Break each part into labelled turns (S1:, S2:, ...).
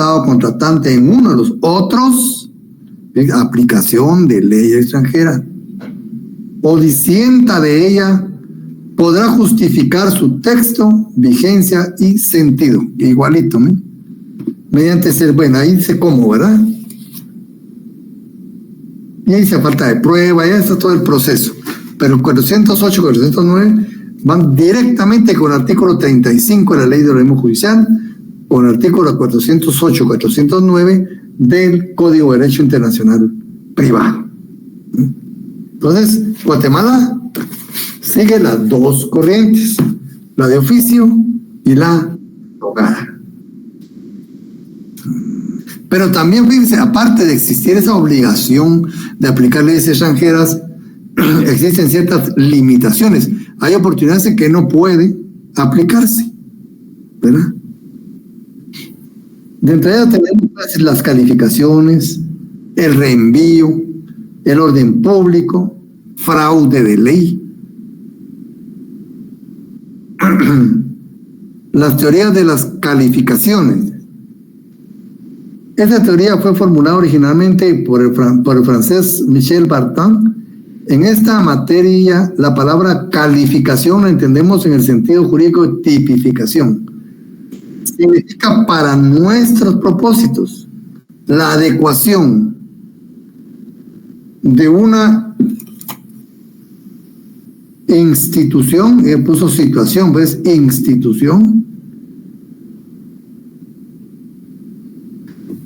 S1: Estado contratante en uno de los otros, aplicación de ley extranjera, o disienta de ella, podrá justificar su texto, vigencia y sentido. Igualito, ¿no? Mediante ser, bueno, ahí dice cómo, ¿verdad? Y ahí dice falta de prueba, ya está todo el proceso. Pero 408, 409 van directamente con el artículo 35 de la Ley de Organismo Judicial, con el artículo 408, 409 del Código de Derecho Internacional Privado. Entonces, Guatemala sigue las dos corrientes, la de oficio y la rogada. Pero también, fíjense, aparte de existir esa obligación de aplicar leyes extranjeras, existen ciertas limitaciones. Hay oportunidades en que no puede aplicarse, ¿verdad? De entrada tenemos las calificaciones, el reenvío, el orden público, fraude de ley. Las teorías de las calificaciones. Esta teoría fue formulada originalmente por el francés Michel Bartin. En esta materia, la palabra calificación la entendemos en el sentido jurídico de tipificación. Significa para nuestros propósitos la adecuación de una institución, él puso situación, ¿ves? Institución.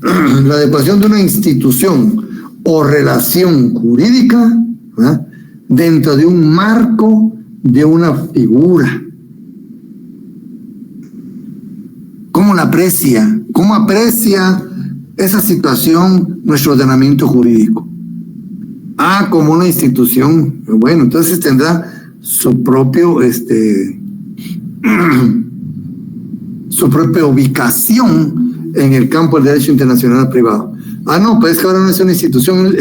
S1: La adecuación de una institución o relación jurídica, ¿verdad?, dentro de un marco de una figura. ¿Cómo la aprecia? ¿Cómo aprecia esa situación nuestro ordenamiento jurídico? Como una institución. Bueno, entonces tendrá su propio, su propia ubicación en el campo del derecho internacional privado. No, pues es que ahora no es una institución,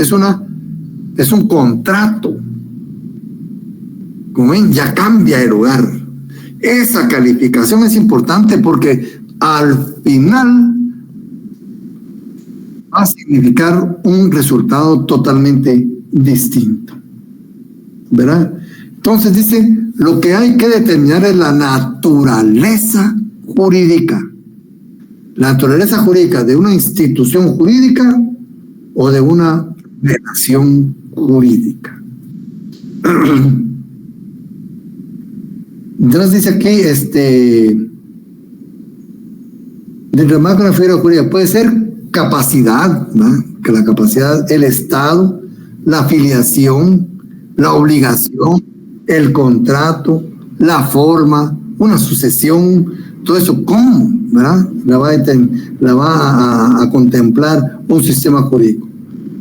S1: es un contrato. Como ven, ya cambia el lugar. Esa calificación es importante porque al final va a significar un resultado totalmente distinto, ¿verdad? Entonces dice, lo que hay que determinar es la naturaleza jurídica. La naturaleza jurídica de una institución jurídica o de una relación jurídica. Entonces dice aquí, dentro del marco de una figura jurídica puede ser capacidad, ¿no? Que la capacidad, el Estado, la afiliación, la obligación, el contrato, la forma, una sucesión, todo eso, ¿cómo? ¿Verdad? La va a contemplar un sistema jurídico.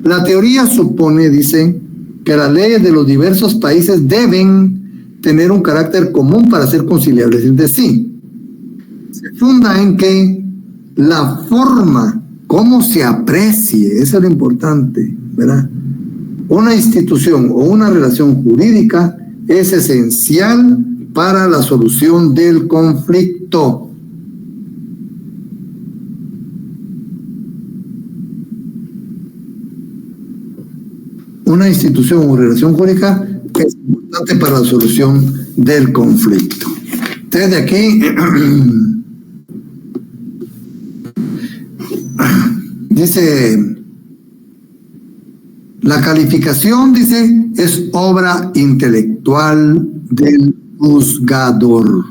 S1: La teoría supone, dice, que las leyes de los diversos países deben tener un carácter común para ser conciliables entre sí. Se funda en que la forma, cómo se aprecie, eso es lo importante, ¿verdad? Una institución o una relación jurídica es esencial para la solución del conflicto. Una institución o relación jurídica es importante para la solución del conflicto. Entonces, de aquí dice, la calificación, dice, es obra intelectual del juzgador.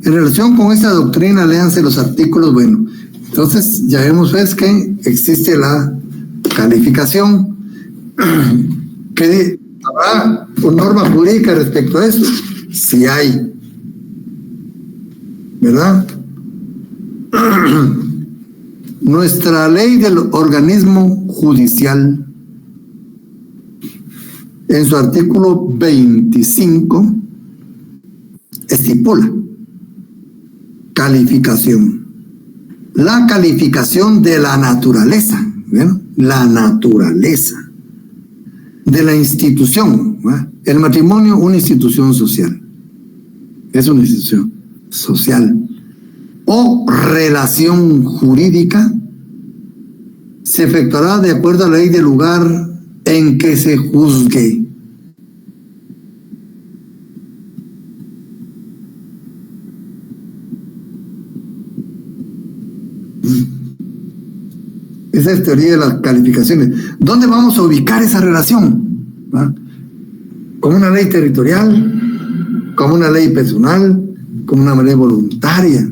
S1: En relación con esta doctrina, léanse los artículos, bueno, entonces ya vemos pues que existe la calificación, que habrá una norma jurídica respecto a eso, si hay, ¿verdad? Nuestra ley del organismo judicial, en su artículo 25, estipula calificación. La calificación de la naturaleza, ¿verdad? La naturaleza de la institución, ¿verdad? El matrimonio, una institución social. Es una institución social. o relación jurídica se efectuará de acuerdo a la ley del lugar en que se juzgue. Esa es teoría de las calificaciones. ¿Dónde vamos a ubicar esa relación? ¿Va? ¿Como una ley territorial? ¿Como una ley personal? ¿Como una ley voluntaria?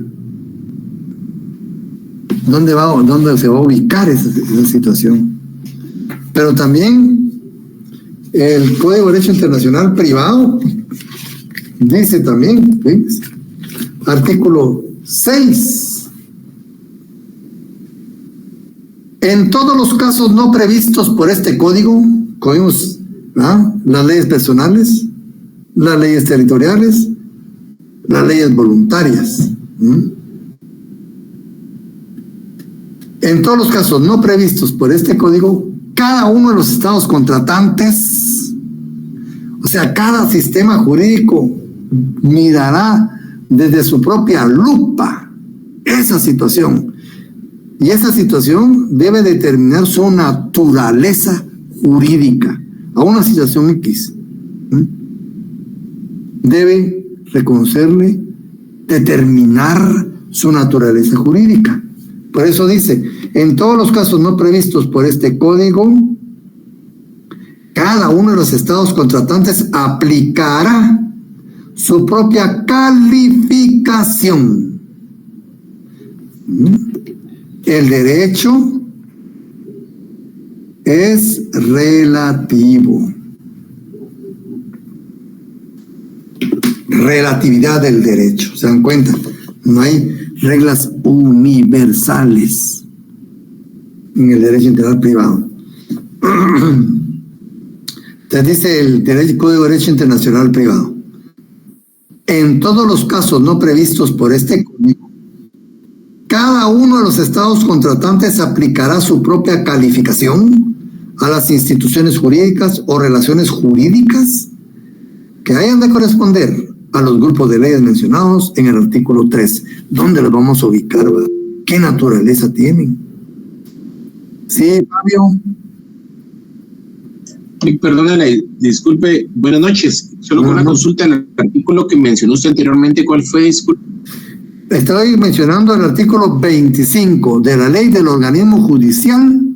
S1: ¿Dónde se va a ubicar esa situación? Pero también el Código de Derecho Internacional Privado dice también, ¿ves? Artículo 6. En todos los casos no previstos por este código, cogimos las leyes personales, las leyes territoriales, las leyes voluntarias. En todos los casos no previstos por este código, cada uno de los estados contratantes, o sea, cada sistema jurídico mirará desde su propia lupa esa situación. Y esa situación debe determinar su naturaleza jurídica a una situación X. Debe reconocerle, determinar su naturaleza jurídica. Por eso dice, en todos los casos no previstos por este código, cada uno de los estados contratantes aplicará su propia calificación. El derecho es relativo. Relatividad del derecho. ¿Se dan cuenta? No hay reglas universales en el derecho internacional privado. Entonces dice el Código de Derecho Internacional Privado. En todos los casos no previstos por este código, cada uno de los estados contratantes aplicará su propia calificación a las instituciones jurídicas o relaciones jurídicas que hayan de corresponder a los grupos de leyes mencionados en el artículo 3. ¿Dónde los vamos a ubicar? ¿Verdad? ¿Qué naturaleza tienen? Sí, Fabio.
S2: Perdónale, disculpe, buenas noches. Solo con una consulta en el artículo que mencionó usted anteriormente, ¿cuál fue? Disculpe.
S1: Estoy mencionando el artículo 25 de la Ley del Organismo Judicial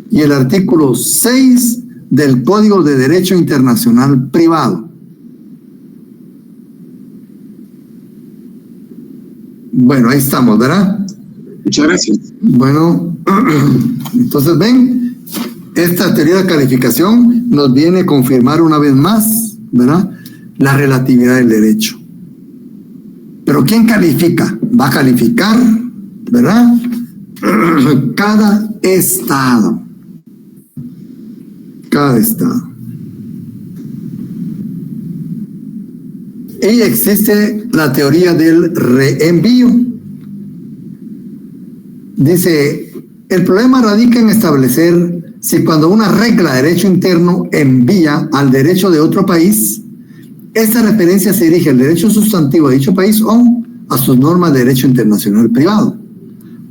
S1: y el artículo 6 del Código de Derecho Internacional Privado. Bueno, ahí estamos, ¿verdad?
S2: Muchas gracias.
S1: Bueno, entonces ven, esta teoría de calificación nos viene a confirmar una vez más, ¿verdad?, la relatividad del derecho. Pero ¿quién califica? Va a calificar, ¿verdad?, cada estado. Cada estado. Y existe la teoría del reenvío. Dice, el problema radica en establecer si cuando una regla de derecho interno envía al derecho de otro país, esta referencia se dirige al derecho sustantivo de dicho país o a sus normas de derecho internacional privado.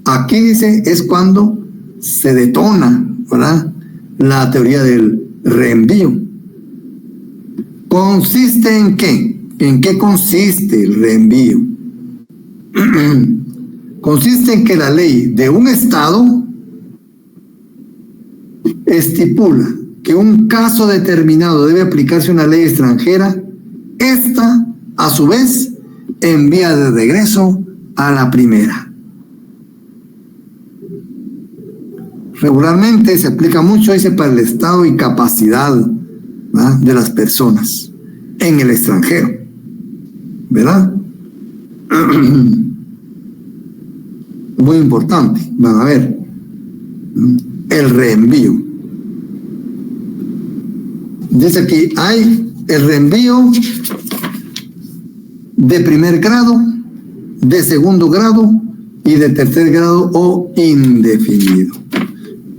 S1: Aquí dice, es cuando se detona, ¿verdad?, la teoría del reenvío. ¿Consiste en qué? ¿En qué consiste el reenvío? Consiste en que la ley de un estado estipula que un caso determinado debe aplicarse una ley extranjera. Esta, a su vez, envía de regreso a la primera. Regularmente se aplica mucho, dice, para el estado y capacidad, ¿verdad?, de las personas en el extranjero, ¿verdad? Muy importante, van a ver, el reenvío. Dice aquí, hay el reenvío de primer grado, de segundo grado y de tercer grado o indefinido.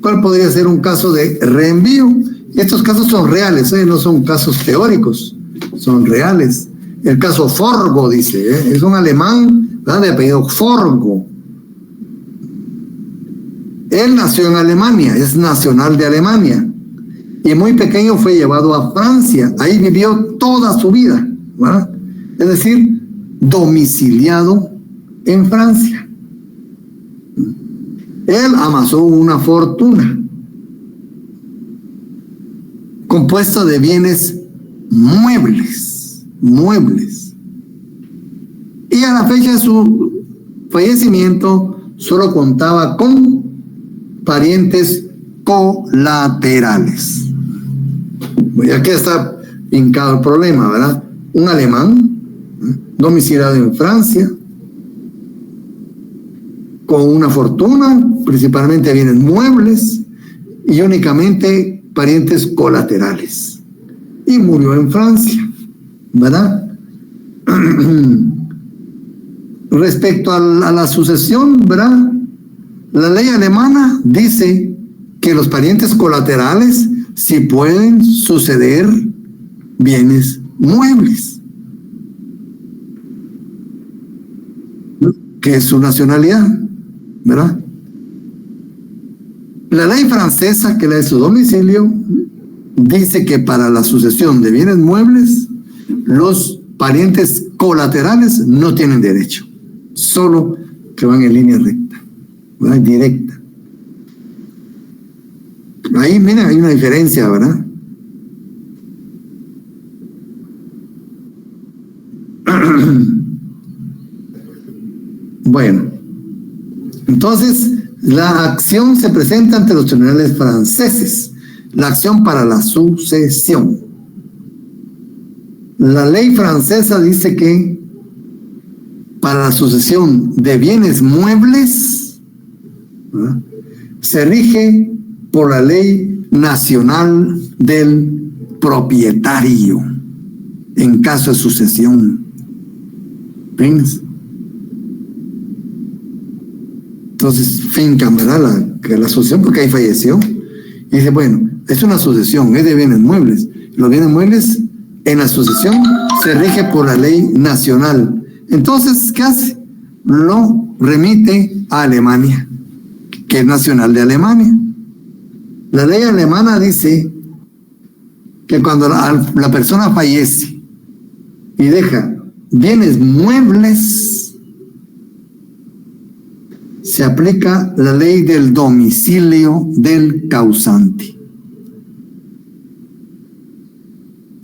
S1: ¿Cuál podría ser un caso de reenvío? Estos casos son reales, no son casos teóricos, son reales. El caso Forgo, dice, es un alemán ¿verdad? De apellido Forgo. Él nació en Alemania, es nacional de Alemania, y muy pequeño fue llevado a Francia. Ahí vivió toda su vida, ¿verdad? Es decir, domiciliado en Francia. Él amasó una fortuna compuesta de bienes muebles. Y a la fecha de su fallecimiento solo contaba con parientes colaterales. Y aquí está hincado el problema, ¿verdad? Un alemán domiciliado en Francia, con una fortuna, principalmente bienes muebles, y únicamente parientes colaterales. Y murió en Francia, ¿verdad? Respecto a la sucesión, ¿verdad? La ley alemana dice que los parientes colaterales sí pueden suceder bienes muebles, que es su nacionalidad, ¿verdad? La ley francesa, que es la de su domicilio, dice que para la sucesión de bienes muebles, los parientes colaterales no tienen derecho, solo que van en línea recta, ¿verdad? Directa. Ahí, mira, hay una diferencia, ¿verdad? Bueno, entonces la acción se presenta ante los tribunales franceses, la acción para la sucesión. La ley francesa dice que para la sucesión de bienes muebles, ¿verdad?, se rige por la ley nacional del propietario en caso de sucesión. ¿Ves? Entonces fincan, ¿verdad?, la sucesión, porque ahí falleció. Y dice, bueno, es una sucesión, es de bienes muebles. Los bienes muebles en la sucesión se rige por la ley nacional. Entonces, ¿qué hace? Lo remite a Alemania, que es nacional de Alemania. La ley alemana dice que cuando la persona fallece y deja bienes muebles, se aplica la ley del domicilio del causante.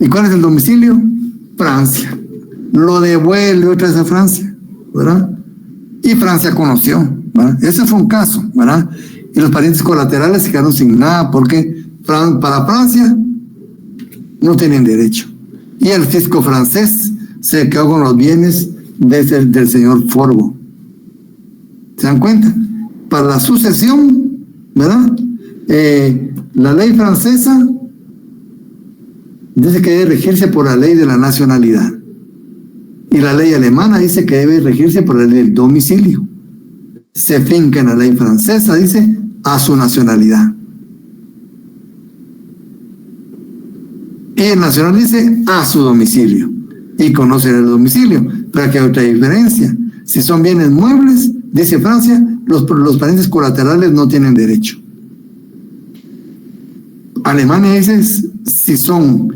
S1: ¿Y cuál es el domicilio? Francia. Lo devuelve otra vez a Francia, ¿verdad? Y Francia conoció, ¿verdad? Ese fue un caso, ¿verdad? Y los parientes colaterales se quedaron sin nada porque para Francia no tienen derecho. Y el fisco francés se quedó con los bienes del señor Forgo. ¿Se dan cuenta? Para la sucesión, ¿verdad? La ley francesa dice que debe regirse por la ley de la nacionalidad. Y la ley alemana dice que debe regirse por la ley del domicilio. Se finca en la ley francesa, dice, a su nacionalidad. Y el nacional dice a su domicilio. Y conoce el domicilio. Pero aquí hay otra diferencia. Si son bienes muebles, dice Francia, los parientes colaterales no tienen derecho. Alemania dice, si son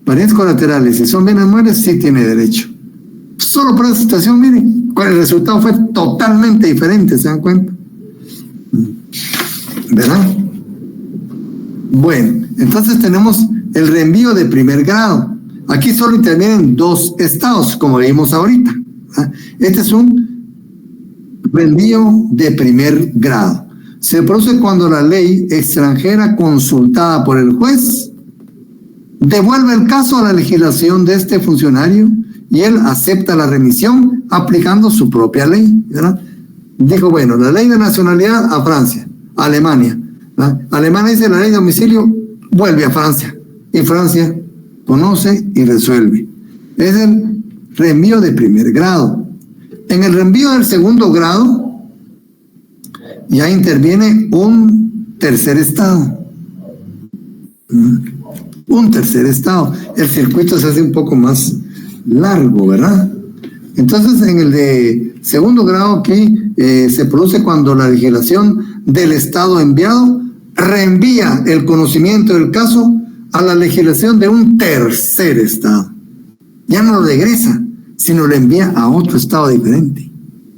S1: parientes colaterales, si son bienes muebles, sí tiene derecho. Solo por esa situación, miren, el resultado fue totalmente diferente, ¿se dan cuenta? ¿Verdad? Bueno, entonces tenemos el reenvío de primer grado. Aquí solo intervienen 2 estados, como vimos ahorita. Este es un reenvío de primer grado. Se produce cuando la ley extranjera consultada por el juez devuelve el caso a la legislación de este funcionario y él acepta la remisión aplicando su propia ley, ¿verdad? Dijo, bueno, la ley de nacionalidad a Francia, a Alemania, ¿verdad? Alemania dice la ley de domicilio, vuelve a Francia, y Francia conoce y resuelve. Es el reenvío de primer grado. En el reenvío del segundo grado ya interviene un tercer estado. Un tercer estado. El circuito se hace un poco más largo, ¿verdad? Entonces, en el de segundo grado aquí se produce cuando la legislación del Estado enviado reenvía el conocimiento del caso a la legislación de un tercer Estado. Ya no lo regresa, sino lo envía a otro Estado diferente,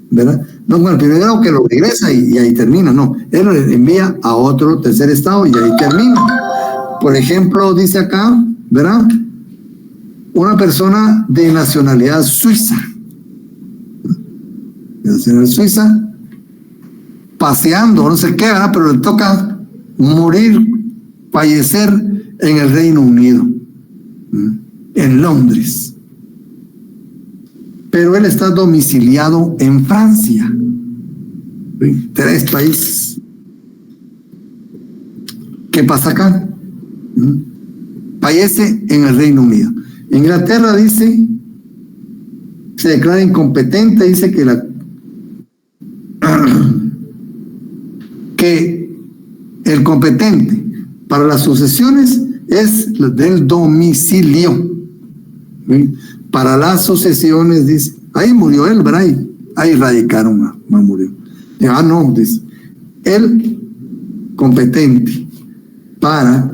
S1: ¿verdad? No con el primer grado que lo regresa y ahí termina, no. Él lo envía a otro tercer Estado y ahí termina. Por ejemplo, dice acá, ¿verdad? Una persona de nacionalidad suiza, paseando, no sé qué, ¿verdad? Pero le toca morir, fallecer en el Reino Unido, en Londres. Pero él está domiciliado en Francia. 3 países. ¿Qué pasa acá? Fallece en el Reino Unido. Inglaterra dice, se declara incompetente, dice que el competente para las sucesiones es del domicilio. Para las sucesiones, dice, ahí murió él, ¿verdad? Ahí radicaron, murió. No, dice, el competente para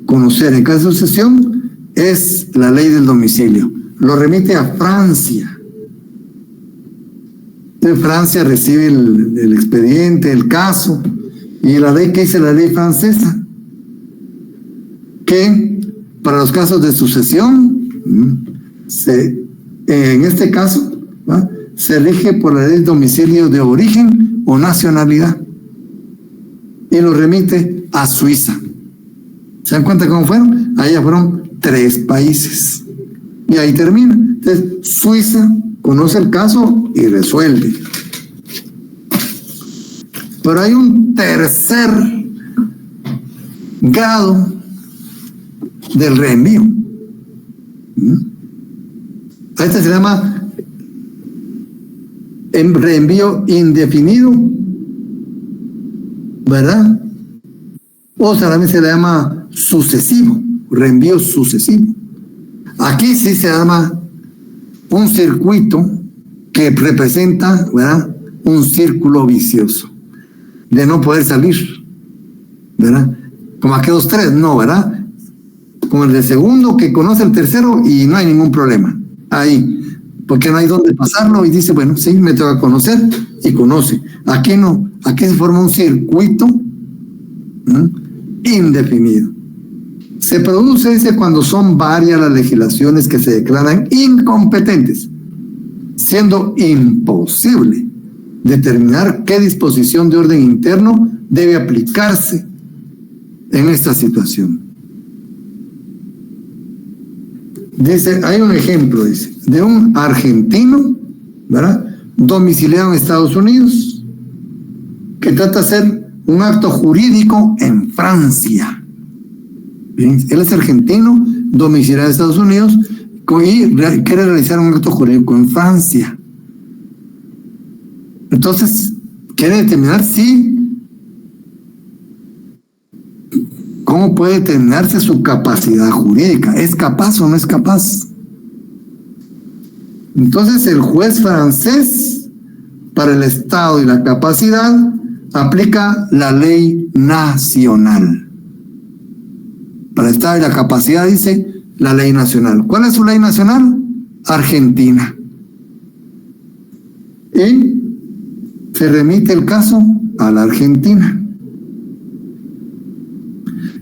S1: conocer en caso de sucesión es la ley del domicilio. Lo remite a Francia. De Francia recibe el expediente, el caso, y la ley que dice la ley francesa, que para los casos de sucesión, en este caso, ¿va?, se rige por la ley del domicilio de origen o nacionalidad, y lo remite a Suiza. ¿Se dan cuenta cómo fueron? Allá fueron 3 países. Y ahí termina. Entonces, Suiza conoce el caso y resuelve. Pero hay un tercer grado del reenvío. Este se llama reenvío indefinido, ¿verdad? O también se le llama sucesivo, reenvío sucesivo. Aquí sí se llama un circuito que representa, ¿verdad?, un círculo vicioso de no poder salir, ¿verdad? Como aquellos 3, no, ¿verdad? Como el de segundo que conoce el tercero y no hay ningún problema ahí, porque no hay dónde pasarlo y dice, bueno, sí, me tengo que conocer y conoce. Aquí no, aquí se forma un circuito indefinido. Se produce, dice, cuando son varias las legislaciones que se declaran incompetentes, siendo imposible determinar qué disposición de orden interno debe aplicarse en esta situación. Dice, hay un ejemplo, dice, de un argentino, ¿verdad?, domiciliado en Estados Unidos, que trata de hacer un acto jurídico en Francia. Bien, él es argentino, domiciliado en Estados Unidos, y quiere realizar un acto jurídico en Francia. Entonces, quiere determinar cómo puede determinarse su capacidad jurídica. ¿Es capaz o no es capaz? Entonces, el juez francés, para el Estado y la capacidad, aplica la ley nacional. Para el Estado y la capacidad, dice la ley nacional. ¿Cuál es su ley nacional? Argentina. Y se remite el caso a la Argentina.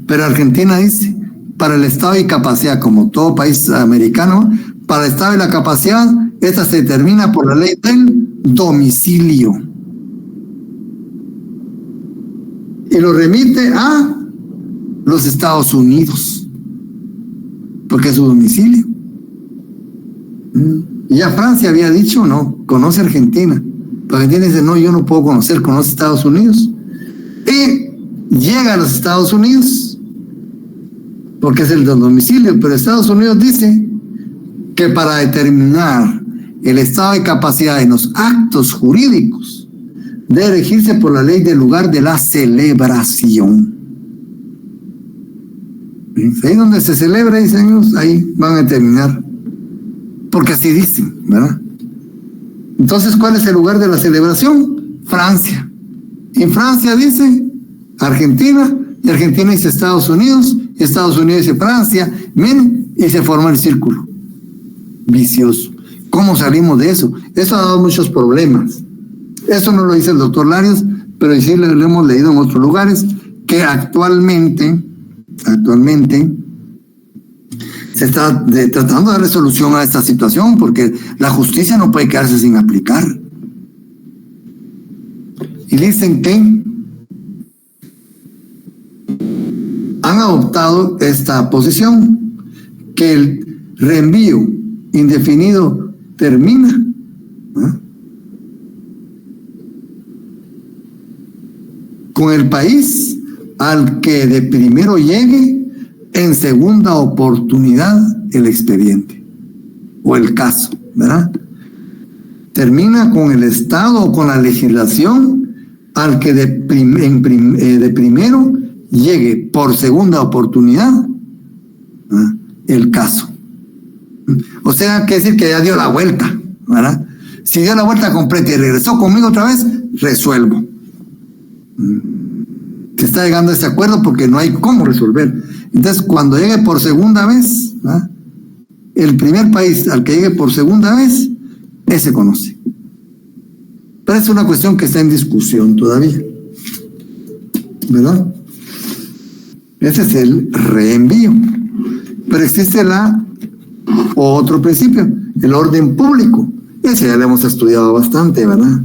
S1: Pero Argentina dice, para el Estado y capacidad, como todo país americano, para el Estado y la capacidad, esta se determina por la ley del domicilio. Y lo remite a los Estados Unidos, porque es su domicilio. Y ya Francia había dicho, no, conoce Argentina. Pero Argentina dice, no, yo no puedo conoce Estados Unidos. Y llega a los Estados Unidos, porque es el domicilio, pero Estados Unidos dice que para determinar el estado de capacidad en los actos jurídicos debe regirse por la ley del lugar de la celebración. Ahí donde se celebra, dicen ellos, ahí van a determinar porque así dicen, ¿verdad? Entonces, ¿cuál es el lugar de la celebración? Francia. Y Francia dice Argentina, y Argentina dice Estados Unidos, y Estados Unidos dice Francia, miren, y se forma el círculo vicioso. ¿Cómo salimos de eso? Eso ha dado muchos problemas. Eso no lo dice el doctor Larios, pero sí lo hemos leído en otros lugares, que actualmente se está tratando de dar solución a esta situación, porque la justicia no puede quedarse sin aplicar. Y dicen que han adoptado esta posición, que el reenvío indefinido termina, ¿eh?, con el país al que de primero llegue en segunda oportunidad el expediente o el caso, ¿verdad? Termina con el Estado o con la legislación al que de primero llegue por segunda oportunidad, ¿verdad?, el caso. O sea, quiere decir que ya dio la vuelta, ¿verdad? Si dio la vuelta completa y regresó conmigo otra vez, resuelvo. Se está llegando a este acuerdo porque no hay cómo resolver. Entonces, cuando llegue por segunda vez, ¿verdad?, el primer país al que llegue por segunda vez, ese conoce. Pero es una cuestión que está en discusión todavía, ¿verdad? Ese es el reenvío. Pero existe otro principio, el orden público. Ese ya lo hemos estudiado bastante, ¿verdad?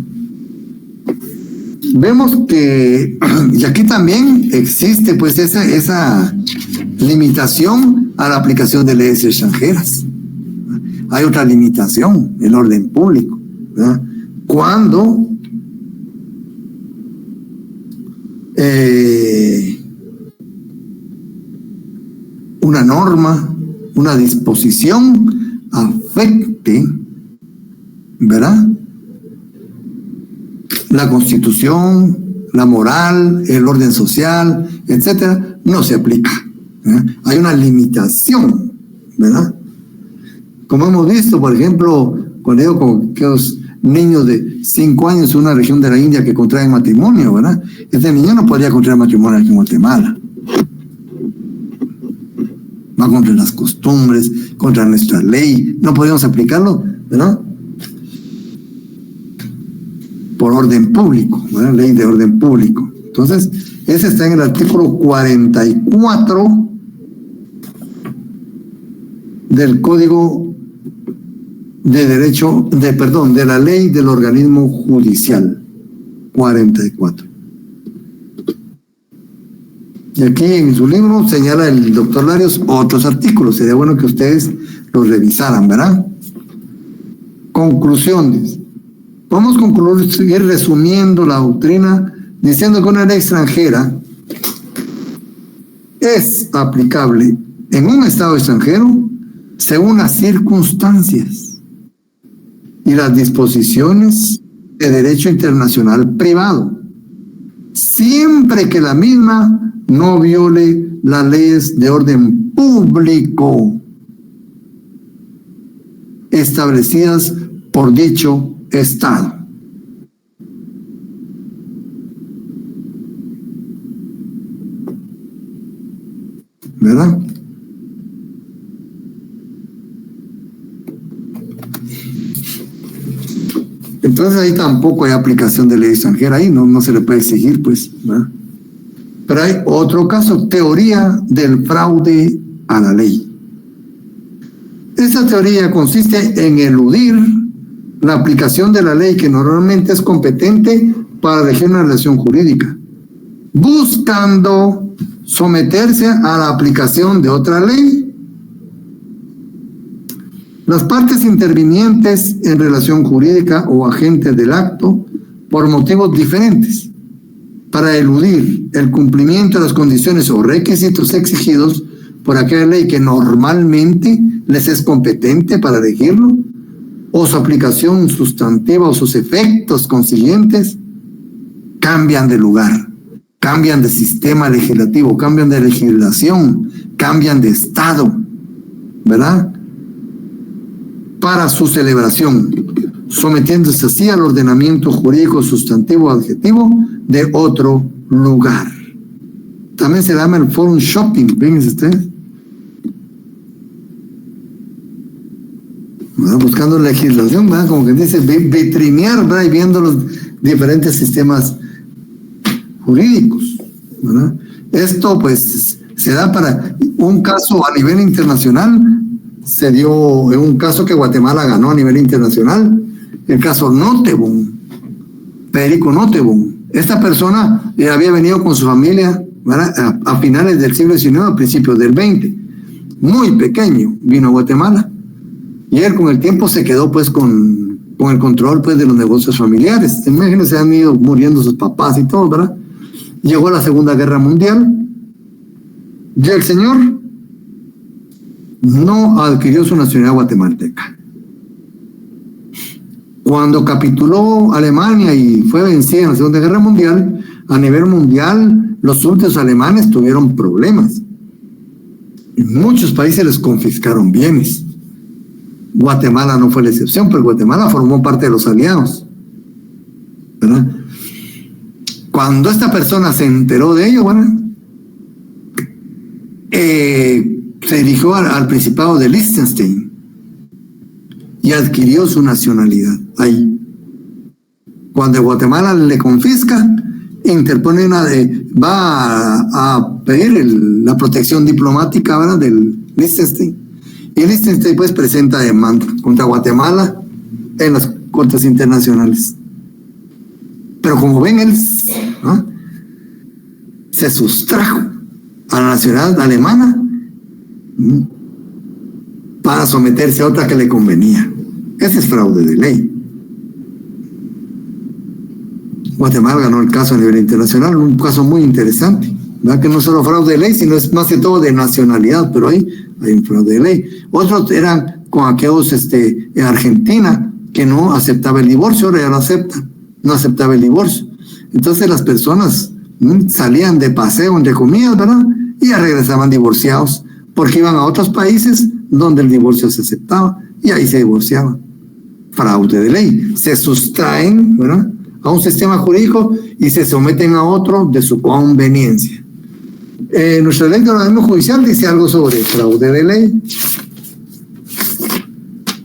S1: Vemos que, y aquí también existe pues esa limitación a la aplicación de leyes extranjeras. Hay otra limitación, el orden público, ¿verdad? Cuando una norma, una disposición afecte, ¿verdad?, la Constitución, la moral, el orden social, etcétera, no se aplica, ¿verdad? Hay una limitación, ¿verdad? Como hemos visto, por ejemplo, cuando digo con aquellos niños de 5 años en una región de la India que contraen matrimonio, ¿verdad? Este niño no podría contraer matrimonio aquí en Guatemala. Va contra las costumbres, contra nuestra ley, no podemos aplicarlo, ¿verdad?, por orden público, ¿verdad?, ley de orden público. Entonces, ese está en el artículo 44 del Código de Derecho, de la Ley del Organismo Judicial, 44. Y aquí en su libro señala el doctor Larios otros artículos. Sería bueno que ustedes los revisaran, ¿verdad? Conclusiones. Vamos a concluir resumiendo la doctrina diciendo que una ley extranjera es aplicable en un estado extranjero según las circunstancias y las disposiciones de derecho internacional privado, siempre que la misma no viole las leyes de orden público establecidas por dicho Estado. ¿Verdad? Entonces ahí tampoco hay aplicación de ley extranjera, ahí no se le puede exigir, pues, ¿verdad? Pero hay otro caso, teoría del fraude a la ley. Esta teoría consiste en eludir la aplicación de la ley que normalmente es competente para regir una relación jurídica, buscando someterse a la aplicación de otra ley. Las partes intervinientes en relación jurídica o agentes del acto, por motivos diferentes, para eludir el cumplimiento de las condiciones o requisitos exigidos por aquella ley que normalmente les es competente para regirlo, o su aplicación sustantiva o sus efectos consiguientes, cambian de lugar, cambian de sistema legislativo, cambian de legislación, cambian de estado, ¿verdad? para su celebración, sometiéndose así al ordenamiento jurídico sustantivo adjetivo de otro lugar. También se llama el forum shopping, fíjense ustedes. Buscando legislación, ¿verdad? Como que dice, vitrinear, ¿verdad? Y viendo los diferentes sistemas jurídicos, ¿verdad? Esto pues se da para un caso a nivel internacional. Se dio un caso que Guatemala ganó a nivel internacional, el caso Nottebohm, Federico Nottebohm. Esta persona había venido con su familia, ¿verdad? A finales del siglo XIX, a principios del XX, muy pequeño, vino a Guatemala, y él con el tiempo se quedó pues con el control pues de los negocios familiares. Imagínense, se han ido muriendo sus papás y todo, ¿verdad? Llegó la Segunda Guerra Mundial y el señor no adquirió su nacionalidad guatemalteca. Cuando capituló Alemania y fue vencida en la Segunda Guerra Mundial, a nivel mundial los súbditos alemanes tuvieron problemas. En muchos países les confiscaron bienes. Guatemala no fue la excepción, pero Guatemala formó parte de los aliados, ¿verdad? Cuando esta persona se enteró de ello, bueno, se dirigió al Principado de Liechtenstein y adquirió su nacionalidad ahí. Cuando Guatemala le confisca, interpone va a pedir la protección diplomática, ¿verdad?, del Liechtenstein. Y Liechtenstein pues presenta demanda contra Guatemala en las cortes internacionales. Pero como ven, él, ¿no?, se sustrajo a la nacionalidad alemana para someterse a otra que le convenía. Ese es fraude de ley. Guatemala ganó el caso a nivel internacional, un caso muy interesante, ¿verdad? Que no solo fraude de ley, sino es más que todo de nacionalidad, pero ahí hay un fraude de ley. Otros eran con aquellos en Argentina que no aceptaba el divorcio, ahora ya lo aceptan, no aceptaba el divorcio. Entonces las personas salían de paseo, entre comillas, ¿verdad?, y ya regresaban divorciados, porque iban a otros países donde el divorcio se aceptaba y ahí se divorciaban. Fraude de ley. Se sustraen, ¿verdad?, a un sistema jurídico y se someten a otro de su conveniencia. Nuestra ley de organismo judicial dice algo sobre fraude de ley.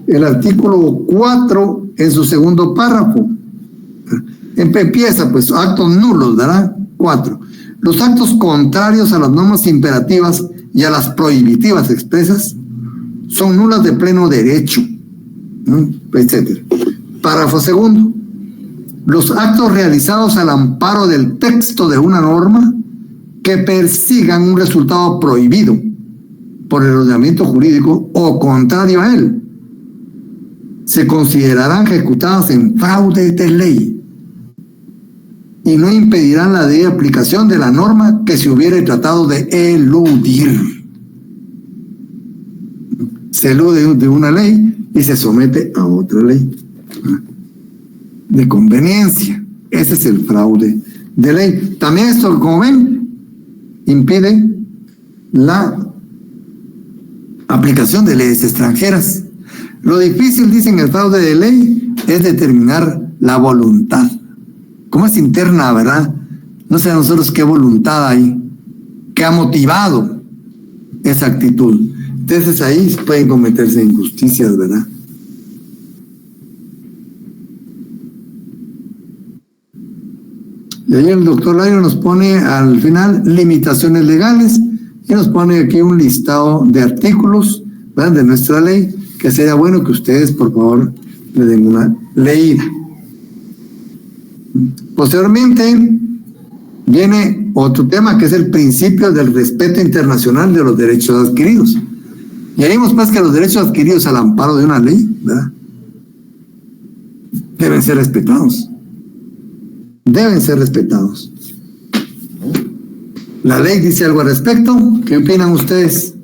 S1: El artículo 4, en su segundo párrafo, empieza pues actos nulos, ¿verdad? 4. Los actos contrarios a las normas imperativas y a las prohibitivas expresas son nulas de pleno derecho, ¿no?, etcétera. Párrafo segundo. Los actos realizados al amparo del texto de una norma que persigan un resultado prohibido por el ordenamiento jurídico o contrario a él se considerarán ejecutadas en fraude de ley y no impedirán la debida aplicación de la norma que se hubiere tratado de eludir. Se elude de una ley y se somete a otra ley de conveniencia. Ese es el fraude de ley. También esto, como ven, impide la aplicación de leyes extranjeras. Lo difícil, dicen, el fraude de ley es determinar la voluntad. ¿Cómo es interna, verdad? No sé a nosotros qué voluntad hay, qué ha motivado esa actitud. Entonces ahí pueden cometerse injusticias, ¿verdad? Y ahí el doctor Lairo nos pone al final limitaciones legales y nos pone aquí un listado de artículos, ¿verdad?, de nuestra ley, que sería bueno que ustedes, por favor, le den una leída. Posteriormente viene otro tema que es el principio del respeto internacional de los derechos adquiridos. Y ahí vimos más que los derechos adquiridos al amparo de una ley, ¿verdad?, deben ser respetados. Deben ser respetados. La ley dice algo al respecto. ¿Qué opinan ustedes?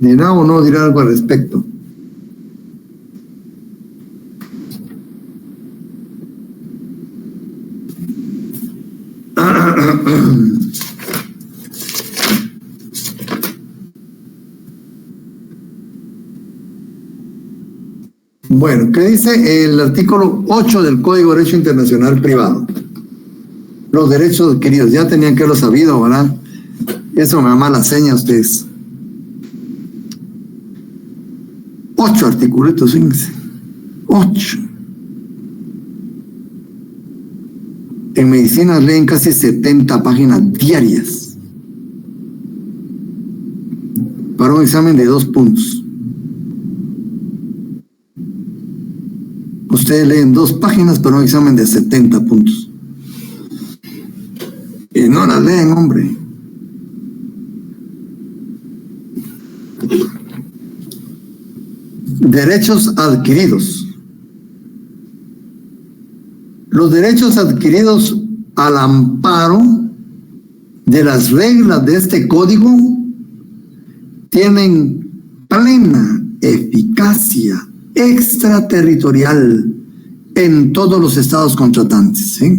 S1: ¿Dirá o no dirá algo al respecto? Bueno, ¿qué dice el artículo 8 del Código de Derecho Internacional Privado? Los derechos adquiridos, ya tenían que haberlo sabido, ¿verdad? Eso me da mala seña a ustedes. 8 artículos, fíjense. 8. En medicina leen casi 70 páginas diarias para un examen de 2 puntos. Ustedes leen 2 páginas para un examen de 70 puntos. Y no las leen, hombre. Derechos adquiridos. Los derechos adquiridos al amparo de las reglas de este código tienen plena eficacia extraterritorial en todos los estados contratantes. ¿Sí?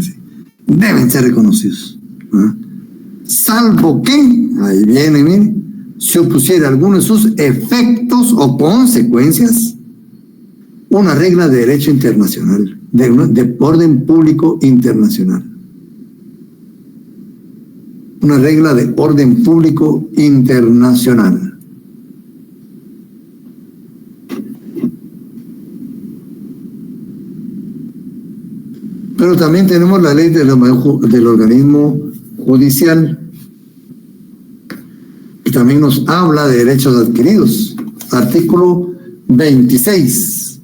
S1: Deben ser reconocidos. Salvo que, ahí viene, miren, se opusiera a alguno de sus efectos o consecuencias una regla de derecho internacional, de orden público internacional. Una regla de orden público internacional. Pero también tenemos la ley del organismo judicial, que también nos habla de derechos adquiridos. Artículo 26.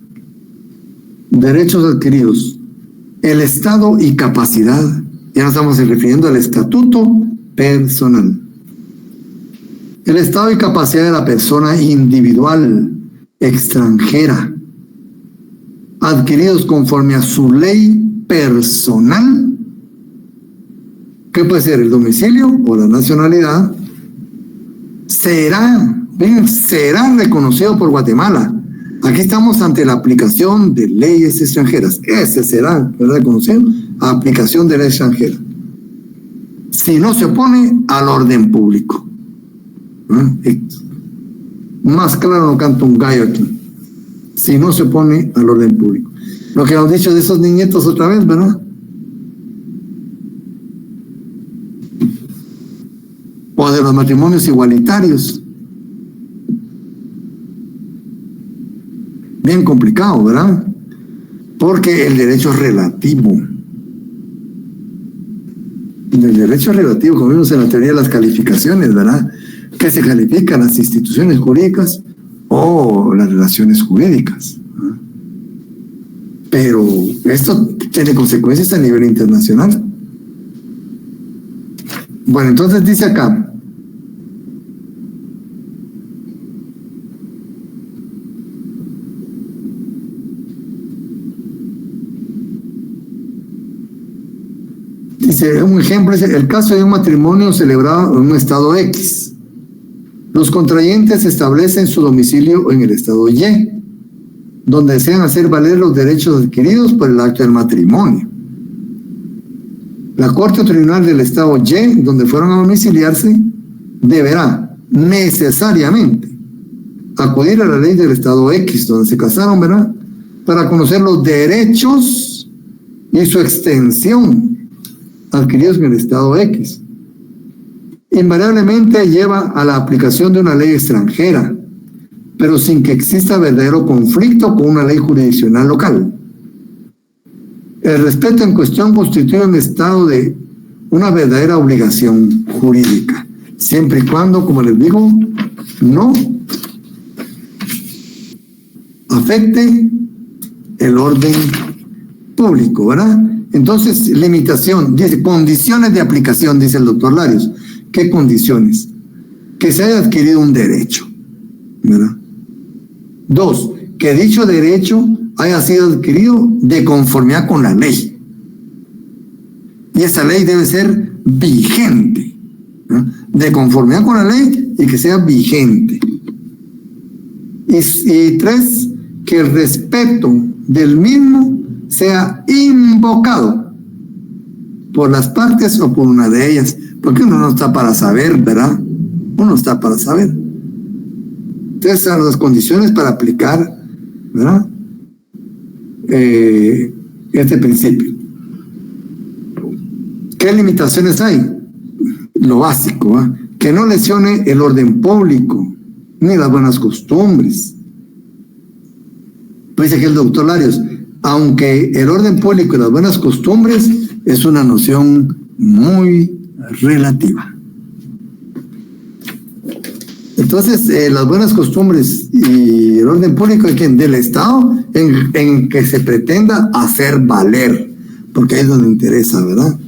S1: Derechos adquiridos. El estado y capacidad. Ya nos estamos refiriendo al estatuto personal. El estado y capacidad de la persona individual, extranjera, adquiridos conforme a su ley personal, que puede ser el domicilio o la nacionalidad, será reconocido por Guatemala. Aquí estamos ante la aplicación de leyes extranjeras. Ese será reconocido, aplicación de ley extranjera. Si no se opone al orden público. Más claro no canta un gallo aquí. Si no se opone al orden público. Lo que hemos dicho de esos niñetos otra vez, ¿verdad? O de los matrimonios igualitarios. Bien complicado, ¿verdad? Porque el derecho es relativo. El derecho es relativo, como vimos en la teoría de las calificaciones, ¿verdad? Que se califican las instituciones jurídicas o las relaciones jurídicas. Pero esto tiene consecuencias a nivel internacional. Bueno, entonces dice acá. Dice, un ejemplo es el caso de un matrimonio celebrado en un estado X. Los contrayentes establecen su domicilio en el estado Y, donde desean hacer valer los derechos adquiridos por el acto del matrimonio. La Corte o Tribunal del estado Y, donde fueron a domiciliarse, deberá necesariamente acudir a la ley del estado X, donde se casaron, ¿verdad?, para conocer los derechos y su extensión adquiridos en el estado X. Invariablemente lleva a la aplicación de una ley extranjera, pero sin que exista verdadero conflicto con una ley jurisdiccional local. El respeto en cuestión constituye un estado de una verdadera obligación jurídica, siempre y cuando, como les digo, no afecte el orden público, ¿verdad? Entonces, limitación, dice, condiciones de aplicación, dice el doctor Larios. ¿Qué condiciones? Que se haya adquirido un derecho, ¿verdad? 2, que dicho derecho haya sido adquirido de conformidad con la ley. Y esa ley debe ser vigente, ¿no? De conformidad con la ley y que sea vigente. Y 3, que el respeto del mismo sea invocado por las partes o por una de ellas, porque uno no está para saber, ¿verdad? Uno está para saber. Entonces, son las condiciones para aplicar, ¿verdad?, este principio. ¿Qué limitaciones hay? Lo básico, ¿eh? Que no lesione el orden público ni las buenas costumbres. Pues dice que el doctor Larios, aunque el orden público y las buenas costumbres es una noción muy relativa. Entonces, las buenas costumbres y el orden público es quien del Estado en que se pretenda hacer valer, porque ahí es donde interesa, ¿verdad?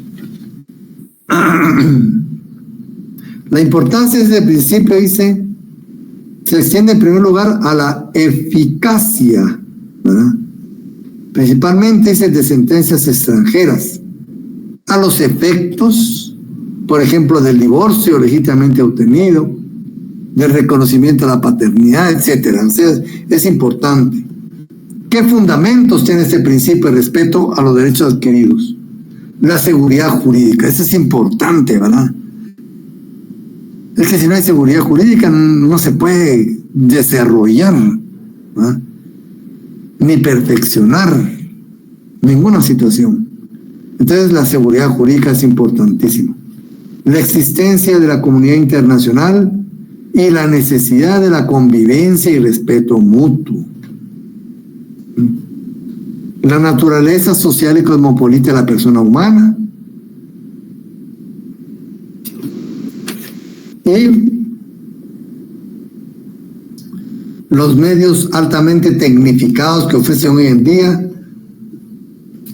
S1: La importancia de ese principio, dice, se extiende en primer lugar a la eficacia, ¿verdad? Principalmente, dice, de sentencias extranjeras, a los efectos, por ejemplo, del divorcio legítimamente obtenido, del reconocimiento de la paternidad, etcétera. O sea, es importante. ¿Qué fundamentos tiene este principio de respeto a los derechos adquiridos? La seguridad jurídica, eso es importante, ¿verdad? Es que si no hay seguridad jurídica no se puede desarrollar, ¿verdad? Ni perfeccionar ninguna situación. Entonces la seguridad jurídica es importantísima. La existencia de la comunidad internacional y la necesidad de la convivencia y respeto mutuo. La naturaleza social y cosmopolita de la persona humana. Y los medios altamente tecnificados que ofrecen hoy en día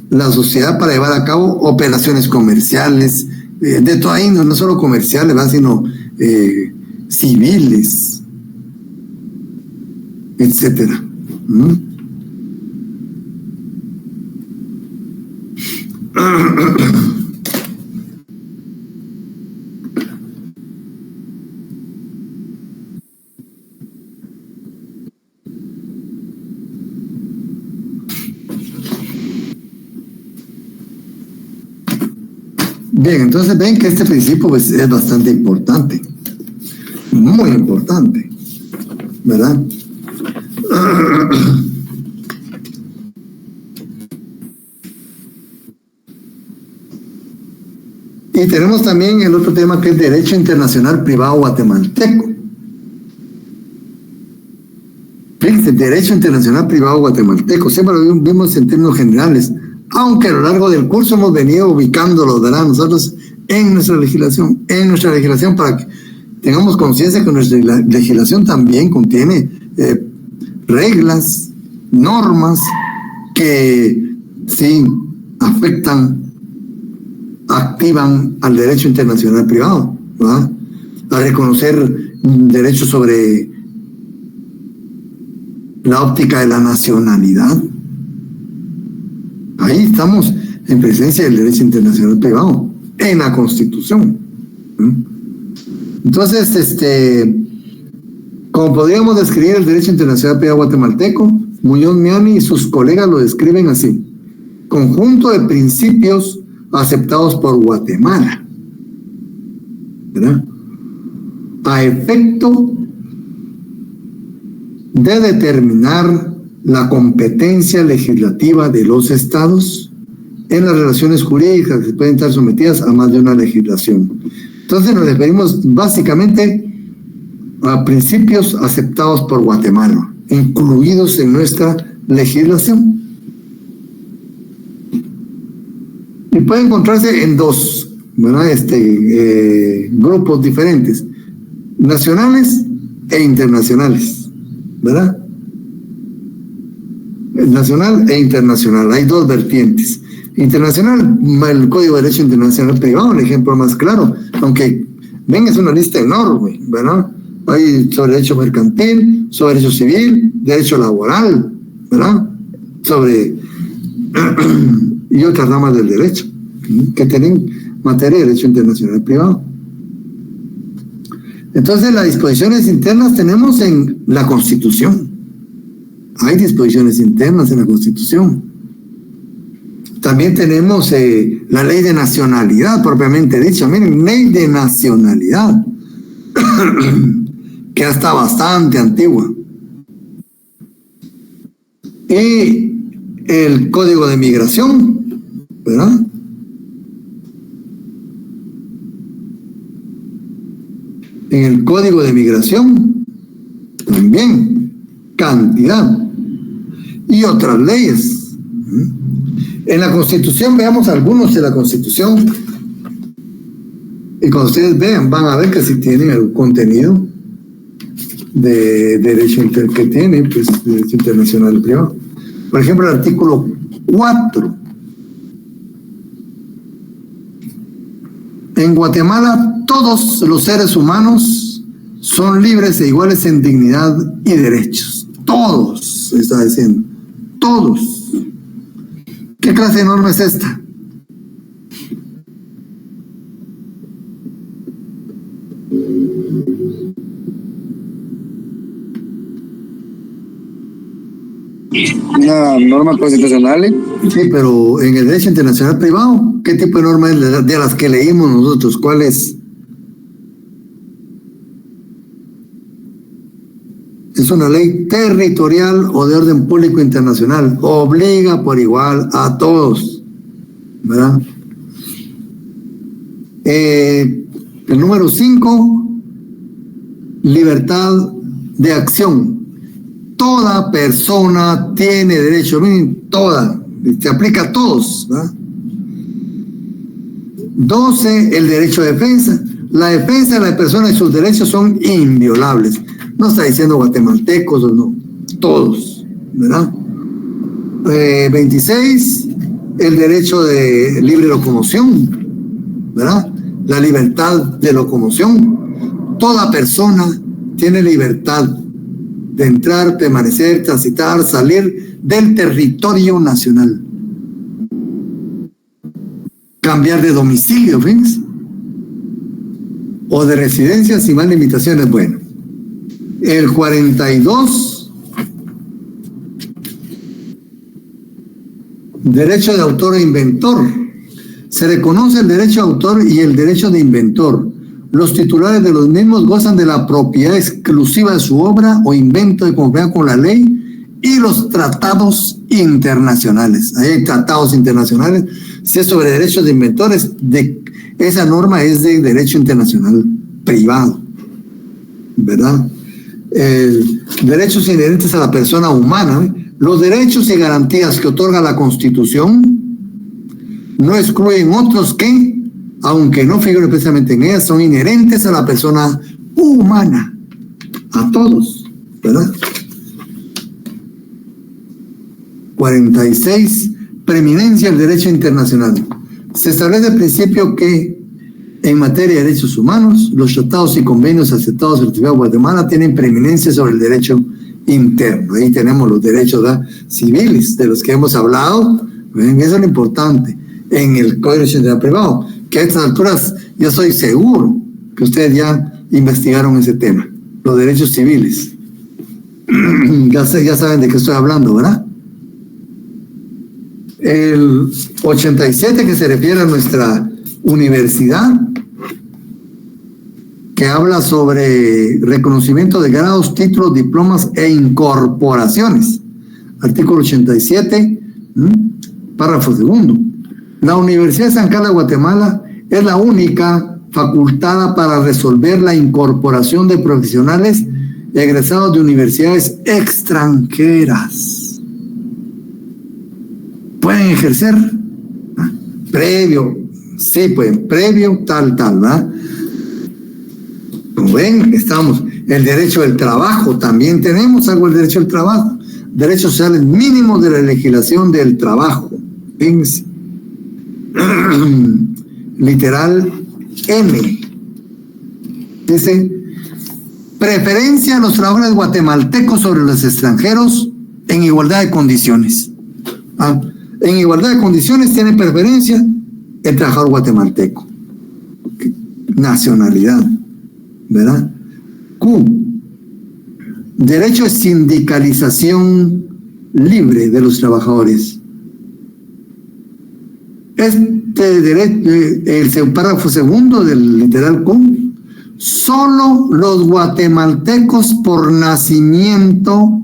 S1: la sociedad para llevar a cabo operaciones comerciales, de toda índole, no solo comerciales, ¿verdad? Sino civiles, etcétera. Bien, entonces ven que este principio pues, es bastante importante, muy importante, ¿verdad? Y tenemos también el otro tema que es Derecho Internacional Privado Guatemalteco. Fíjense, Derecho Internacional Privado Guatemalteco, siempre lo vimos en términos generales, aunque a lo largo del curso hemos venido ubicándolo, ¿verdad? Nosotros en nuestra legislación para que tengamos conciencia que nuestra legislación también contiene reglas, normas que sí activan al derecho internacional privado, ¿verdad? A reconocer derechos sobre la óptica de la nacionalidad. Ahí estamos en presencia del derecho internacional privado, en la Constitución. Entonces, como podríamos describir el derecho internacional privado guatemalteco, Muñoz Miani y sus colegas lo describen así: conjunto de principios aceptados por Guatemala, ¿verdad? A efecto de determinar la competencia legislativa de los estados en las relaciones jurídicas que pueden estar sometidas a más de una legislación. Entonces nos referimos básicamente a principios aceptados por Guatemala, incluidos en nuestra legislación. Y puede encontrarse en dos, ¿verdad? Grupos diferentes, nacionales e internacionales, ¿verdad? Nacional e internacional, hay dos vertientes. Internacional, el Código de Derecho Internacional Privado, el ejemplo más claro, aunque ven, es una lista enorme, ¿verdad? Hay sobre derecho mercantil, sobre derecho civil, derecho laboral, ¿verdad? Y otras ramas del derecho que tienen materia de derecho internacional privado. Entonces, las disposiciones internas tenemos en la Constitución. Hay disposiciones internas en la Constitución. También tenemos la ley de nacionalidad, propiamente dicha. Miren, ley de nacionalidad, que está bastante antigua. Y el Código de Migración, ¿verdad? En el Código de Migración también cantidad y otras leyes. En la Constitución, veamos algunos de la Constitución, y cuando ustedes vean van a ver que si tienen algún contenido de derecho que tiene, pues derecho internacional privado. Por ejemplo, el artículo 4. En Guatemala todos los seres humanos son libres e iguales en dignidad y derechos. Todos, está diciendo. Todos. ¿Qué clase de norma es esta?
S3: Una norma constitucional.
S1: Sí, pero en el derecho internacional privado, ¿qué tipo de norma es de las que leímos nosotros? ¿Cuál es? Es una ley territorial o de orden público internacional. Obliga por igual a todos, ¿verdad? El número 5, libertad de acción. Toda persona tiene derecho, toda, se aplica a todos, ¿verdad? 12, el derecho de defensa. La defensa de la persona y sus derechos son inviolables. No está diciendo guatemaltecos o no, todos, ¿verdad? 26, el derecho de libre locomoción, ¿verdad? La libertad de locomoción. Toda persona tiene libertad de entrar, permanecer, transitar, salir del territorio nacional. Cambiar de domicilio, ¿ves? O de residencia sin más limitaciones. Bueno, el 42, derecho de autor e inventor. Se reconoce el derecho de autor y el derecho de inventor. Los titulares de los mismos gozan de la propiedad exclusiva de su obra o invento de conformidad con la ley y los tratados internacionales. Hay tratados internacionales. Si es sobre derechos de inventores, esa norma es de derecho internacional privado, ¿verdad? Derechos inherentes a la persona humana. Los derechos y garantías que otorga la Constitución no excluyen otros que, aunque no figuren precisamente en ellas, son inherentes a la persona humana, a todos, ¿verdad? 46, preeminencia del derecho internacional. Se establece el principio que en materia de derechos humanos, los tratados y convenios aceptados y ratificados por Guatemala tienen preeminencia sobre el derecho interno. Ahí tenemos los derechos, ¿verdad?, civiles de los que hemos hablado. ¿Ven? Eso es lo importante en el Código Internacional Privado, que a estas alturas yo estoy seguro que ustedes ya investigaron ese tema, los derechos civiles. Ya saben de qué estoy hablando, ¿verdad? El 87, que se refiere a nuestra universidad, que habla sobre reconocimiento de grados, títulos, diplomas e incorporaciones. Artículo 87, párrafo 2. La Universidad de San Carlos de Guatemala es la única facultada para resolver la incorporación de profesionales egresados de universidades extranjeras. Pueden ejercer previo, sí pueden, previo, tal, ¿verdad? Como ven, estamos, el derecho del trabajo, también tenemos algo del derecho del trabajo, derechos sociales mínimos de la legislación del trabajo. Fíjense. Literal M. Dice, preferencia a los trabajadores guatemaltecos sobre los extranjeros en igualdad de condiciones. En igualdad de condiciones tiene preferencia el trabajador guatemalteco. Nacionalidad, ¿verdad? Q. Derecho de sindicalización libre de los trabajadores. Este derecho, el párrafo 2 del literal Q, solo los guatemaltecos por nacimiento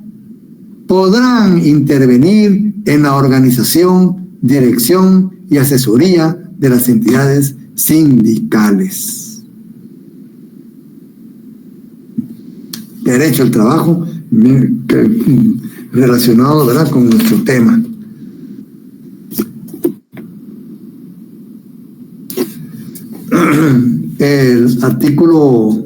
S1: podrán intervenir en la organización, dirección y asesoría de las entidades sindicales. Derecho al trabajo relacionado, ¿verdad?, con nuestro tema. El artículo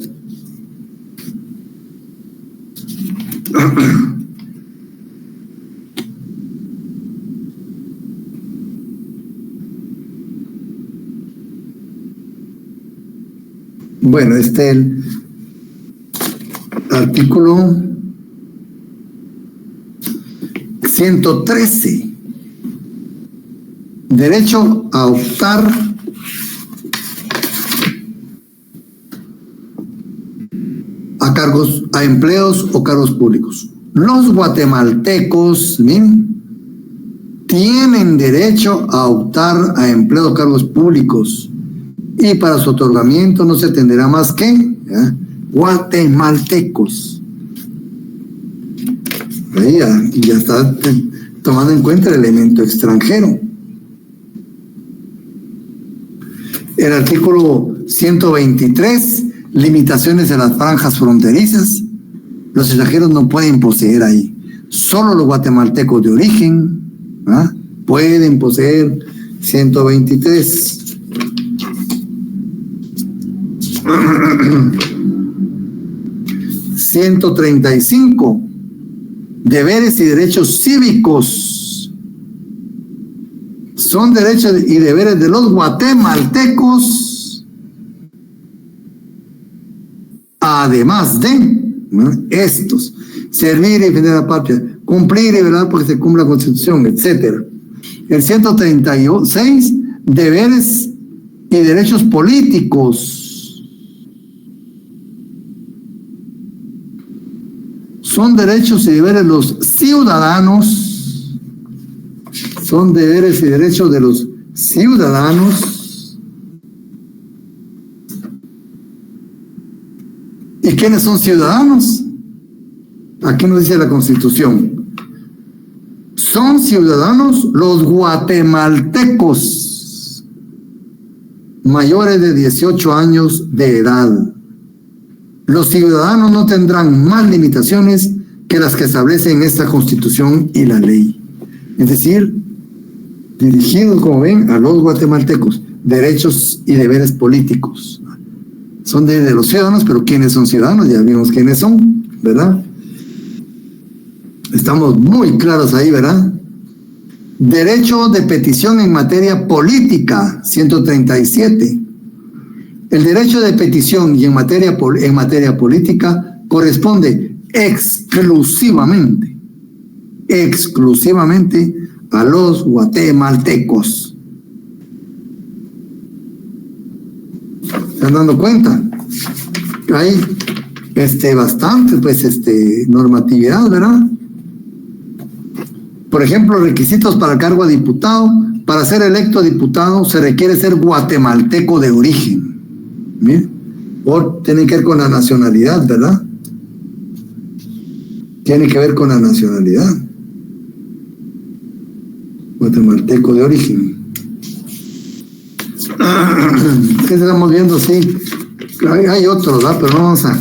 S1: bueno, el artículo 113, derecho a optar a cargos, a empleos o cargos públicos. Los guatemaltecos, ¿bien?, tienen derecho a optar a empleos o cargos públicos, y para su otorgamiento no se tendrá más que guatemaltecos. Ahí ya está tomando en cuenta el elemento extranjero. El artículo 123, limitaciones de las franjas fronterizas. Los extranjeros no pueden poseer ahí. Solo los guatemaltecos de origen pueden poseer. 123. 135. Deberes y derechos cívicos. Son derechos y deberes de los guatemaltecos, además de estos: servir y defender a la patria, cumplir y velar porque se cumpla la Constitución, etc. El 136, deberes y derechos políticos. Son derechos y deberes de los ciudadanos. Son deberes y derechos de los ciudadanos. ¿Y quiénes son ciudadanos? Aquí nos dice la Constitución. Son ciudadanos los guatemaltecos mayores de 18 años de edad. Los ciudadanos no tendrán más limitaciones que las que establecen esta Constitución y la ley. Es decir, dirigidos, como ven, a los guatemaltecos, derechos y deberes políticos. Son de los ciudadanos, pero ¿quiénes son ciudadanos? Ya vimos quiénes son, ¿verdad? Estamos muy claros ahí, ¿verdad? Derecho de petición en materia política, 137. El derecho de petición y en materia política corresponde exclusivamente a los guatemaltecos. ¿Se están dando cuenta? Hay bastante normatividad, ¿verdad? Por ejemplo, requisitos para el cargo de diputado. Para ser electo diputado se requiere ser guatemalteco de origen. ¿Bien? O tiene que ver con la nacionalidad, ¿verdad? Tiene que ver con la nacionalidad. Guatemalteco de origen. ¿Qué estamos viendo? Sí. Hay otros, ¿verdad? Pero vamos a...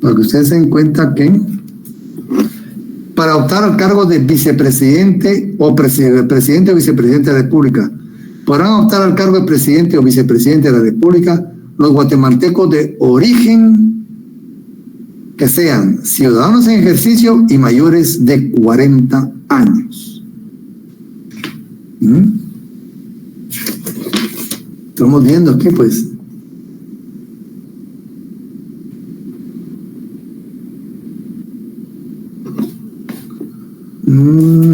S1: Para que ustedes se den cuenta que para optar al cargo de vicepresidente o presidente o vicepresidente de la República, podrán optar al cargo de presidente o vicepresidente de la República los guatemaltecos de origen que sean ciudadanos en ejercicio y mayores de 40 años. Estamos viendo aquí, pues. Mm.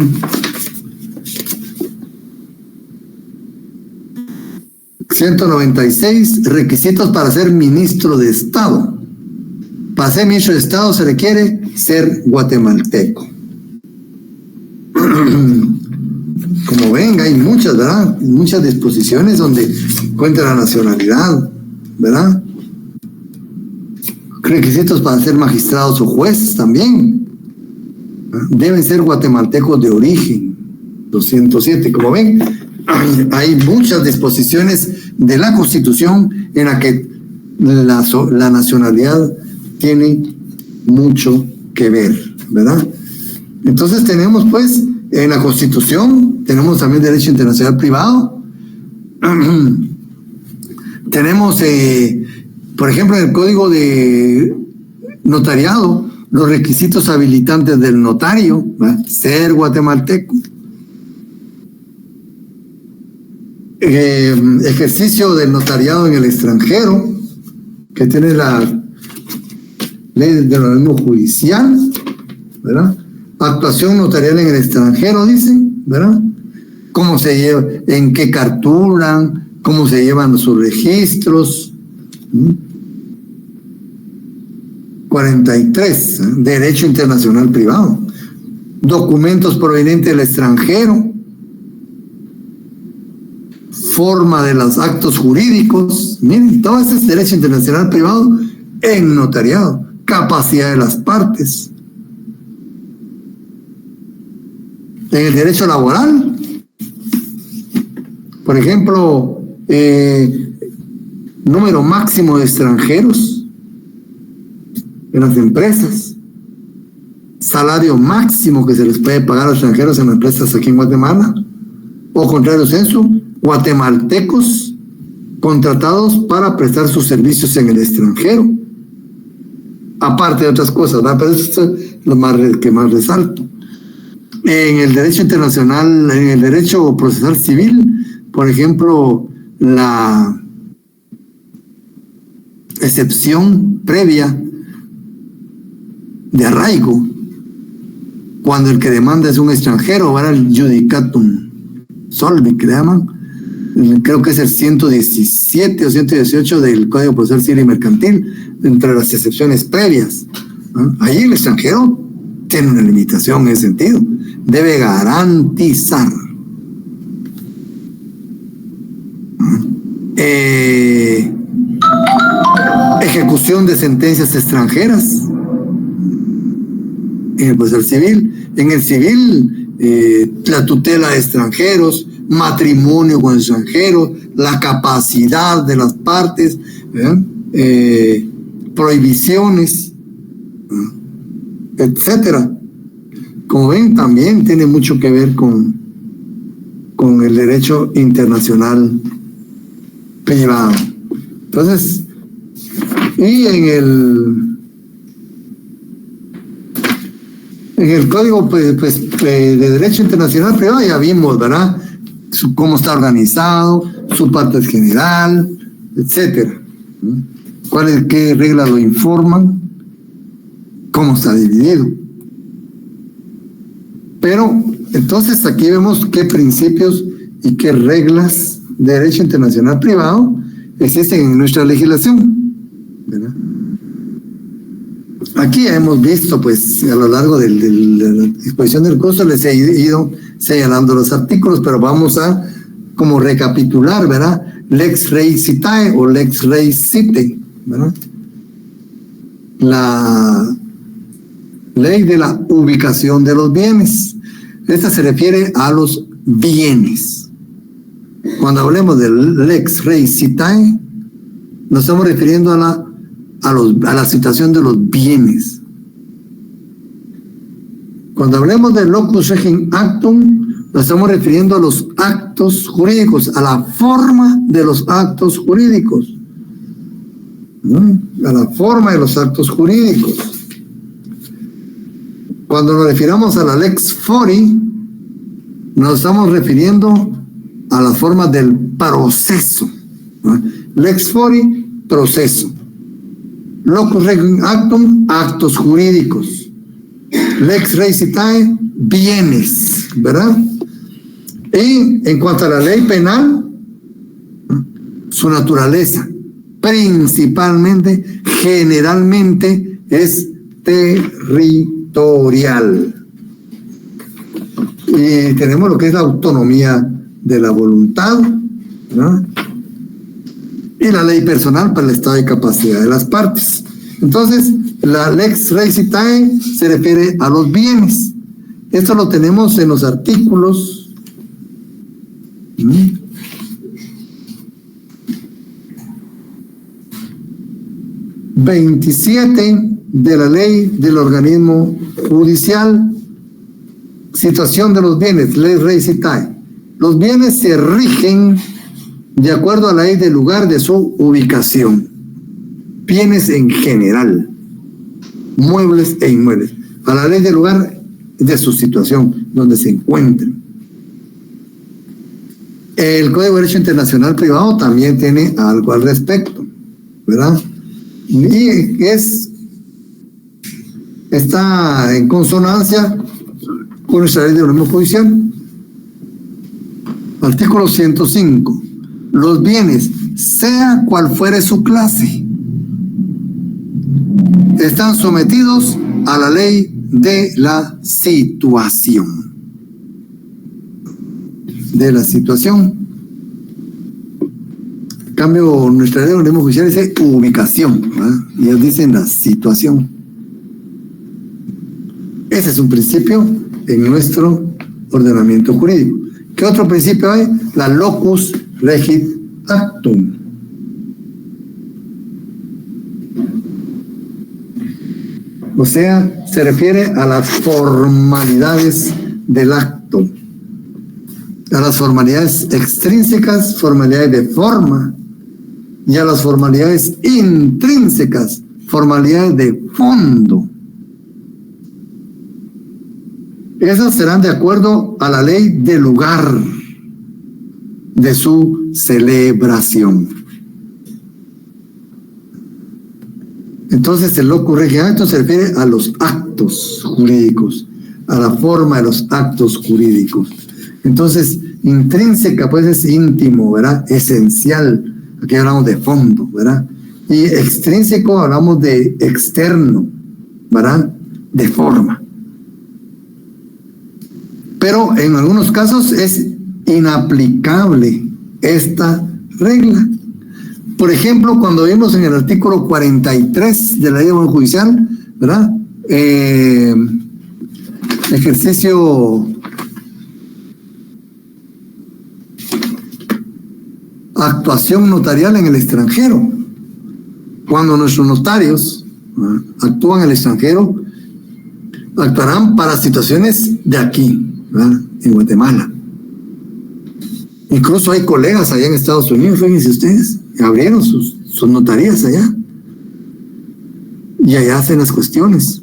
S1: 196, requisitos para ser ministro de Estado. Para ser ministro de Estado se requiere ser guatemalteco. Como ven, hay muchas, ¿verdad? Muchas disposiciones donde cuenta la nacionalidad, ¿verdad? Requisitos para ser magistrados o jueces también. deben ser guatemaltecos de origen. 207. Como ven, hay muchas disposiciones de la Constitución en la que la nacionalidad tiene mucho que ver, ¿verdad? Entonces tenemos pues en la Constitución, tenemos también derecho internacional privado, tenemos por ejemplo en el Código de Notariado los requisitos habilitantes del notario, ¿verdad? Ser guatemalteco, ejercicio del notariado en el extranjero, que tiene la ley del organismo judicial, ¿verdad? Actuación notarial en el extranjero, dicen, ¿verdad? Cómo se lleva, en qué cartulan, cómo se llevan sus registros. 43, derecho internacional privado, documentos provenientes del extranjero, forma de los actos jurídicos. Miren, todo ese es derecho internacional privado en notariado, capacidad de las partes. En el derecho laboral, por ejemplo, número máximo de extranjeros en las empresas, salario máximo que se les puede pagar a extranjeros en empresas aquí en Guatemala, o contrario censo, guatemaltecos contratados para prestar sus servicios en el extranjero, aparte de otras cosas, ¿verdad? Pero eso es lo que más resalto. En el derecho internacional, en el derecho procesal civil, por ejemplo, la excepción previa de arraigo, cuando el que demanda es un extranjero, ¿verdad? El judicatum solvi, que le llaman, creo que es el 117 o 118 del Código Procesal Civil y Mercantil, entre las excepciones previas, ¿no? Ahí el extranjero tiene una limitación en ese sentido, debe garantizar. Ejecución de sentencias extranjeras en el procesal civil. En el civil, la tutela de extranjeros, matrimonio con extranjeros, la capacidad de las partes, prohibiciones, etcétera. Como ven, también tiene mucho que ver con el derecho internacional privado. Entonces, y en el código de derecho internacional privado ya vimos, ¿verdad? Cómo está organizado, su parte general, etcétera. ¿Qué reglas lo informan? ¿Cómo está dividido? Pero entonces aquí vemos qué principios y qué reglas de derecho internacional privado existen en nuestra legislación, ¿verdad? Aquí hemos visto, pues, a lo largo de la exposición del curso les he ido señalando los artículos, pero vamos a como recapitular, ¿verdad? Lex Rei Citae o Lex Rei Cite, ¿verdad? La ley de la ubicación de los bienes. Esta se refiere a los bienes. Cuando hablemos del Lex Rei Citae, nos estamos refiriendo a la situación de los bienes. Cuando hablemos del Locus Regim Actum, nos estamos refiriendo a los actos jurídicos, a la forma de los actos jurídicos. A la forma de los actos jurídicos. Cuando nos refiramos a la Lex Fori, nos estamos refiriendo a las formas del proceso. Lex Fori, proceso. Locus Regim Actum, actos jurídicos. Lex Rei Citae, bienes, ¿verdad? Y en cuanto a la ley penal, su naturaleza, principalmente, generalmente, es territorial. Y tenemos lo que es la autonomía de la voluntad, ¿no? Y la ley personal para el estado de capacidad de las partes. Entonces, la Lex Rei Citae se refiere a los bienes. Esto lo tenemos en los artículos 27 de la ley del organismo judicial. Situación de los bienes, ley Rey Citae. Los bienes se rigen de acuerdo a la ley del lugar de su ubicación. Bienes en general, muebles e inmuebles. A la ley del lugar de su situación, donde se encuentren. El Código de Derecho Internacional Privado también tiene algo al respecto, ¿verdad? Y está en consonancia con nuestra ley de organismo judicial. Artículo 105. Los bienes, sea cual fuere su clase, están sometidos a la ley de la situación. De la situación. En cambio, nuestra ley de organismo judicial dice ubicación, ¿verdad? Y ellos dicen la situación. Ese es un principio en nuestro ordenamiento jurídico. ¿Qué otro principio hay? La locus regit actum. O sea, se refiere a las formalidades del acto, a las formalidades extrínsecas, formalidades de forma, y a las formalidades intrínsecas, formalidades de fondo. Esas serán de acuerdo a la ley del lugar de su celebración. Entonces el locus regit actum se refiere a los actos jurídicos, a la forma de los actos jurídicos. Entonces, intrínseca pues es íntimo, ¿verdad? Esencial. Aquí hablamos de fondo, ¿verdad? Y extrínseco hablamos de externo, ¿verdad? De forma. Pero en algunos casos es inaplicable esta regla. Por ejemplo, cuando vimos en el artículo 43 de la ley de orden judicial, ¿verdad? Ejercicio actuación notarial en el extranjero. Cuando nuestros notarios actúan en el extranjero, actuarán para situaciones de aquí, ¿verdad? En Guatemala. Incluso hay colegas allá en Estados Unidos, fíjense ustedes, que abrieron sus notarías allá y allá hacen las cuestiones.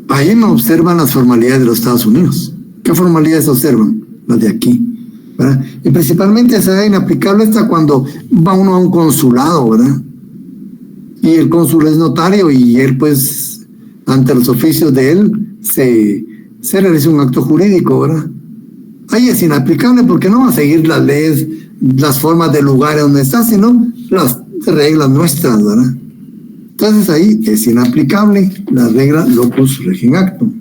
S1: Ahí no observan las formalidades de los Estados Unidos. ¿Qué formalidades observan? Las de aquí, ¿verdad? Y principalmente se da inaplicable esta cuando va uno a un consulado, ¿verdad? Y el cónsul es notario y él pues ante los oficios de él se realiza un acto jurídico, ¿verdad? Ahí es inaplicable porque no va a seguir las leyes, las formas del lugar donde está, sino las reglas nuestras, ¿verdad? Entonces ahí es inaplicable la regla locus regit actum.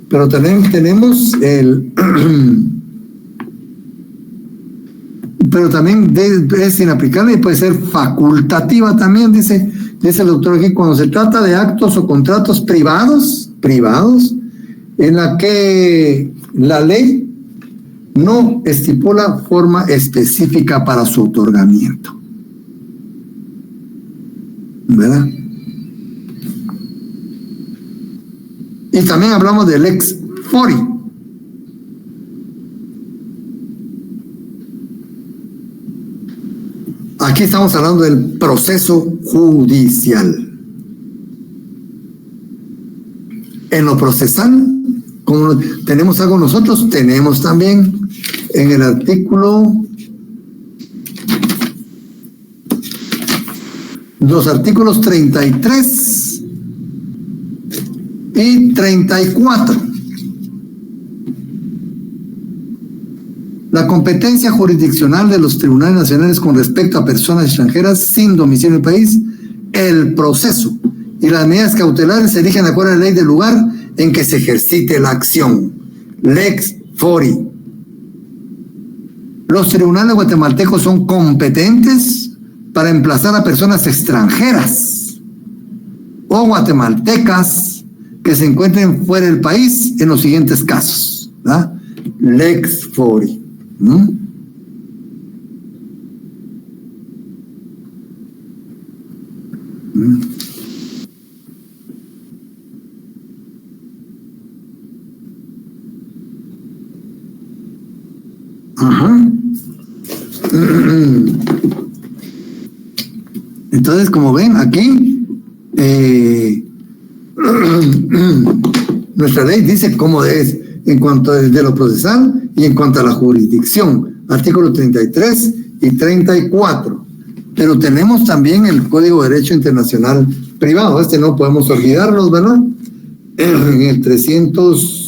S1: Pero también tenemos pero también es inaplicable y puede ser facultativa también, dice el doctor aquí, cuando se trata de actos o contratos privados, en la que la ley no estipula forma específica para su otorgamiento, ¿verdad? Y también hablamos del lex fori. Aquí estamos hablando del proceso judicial. En lo procesal, como tenemos algo nosotros, tenemos también en el artículo, los artículos 33 y 34. La competencia jurisdiccional de los tribunales nacionales con respecto a personas extranjeras sin domicilio en el país, el proceso y las medidas cautelares se rigen de acuerdo a la ley del lugar en que se ejercite la acción. Lex fori. Los tribunales guatemaltecos son competentes para emplazar a personas extranjeras o guatemaltecas que se encuentren fuera del país en los siguientes casos, ¿verdad? Lex fori. Ajá. Entonces, como ven aquí, nuestra ley dice cómo es en cuanto de lo procesal y en cuanto a la jurisdicción, artículos 33 y 34. Pero tenemos también el Código de Derecho Internacional Privado, no podemos olvidarlos, ¿verdad? En el 300.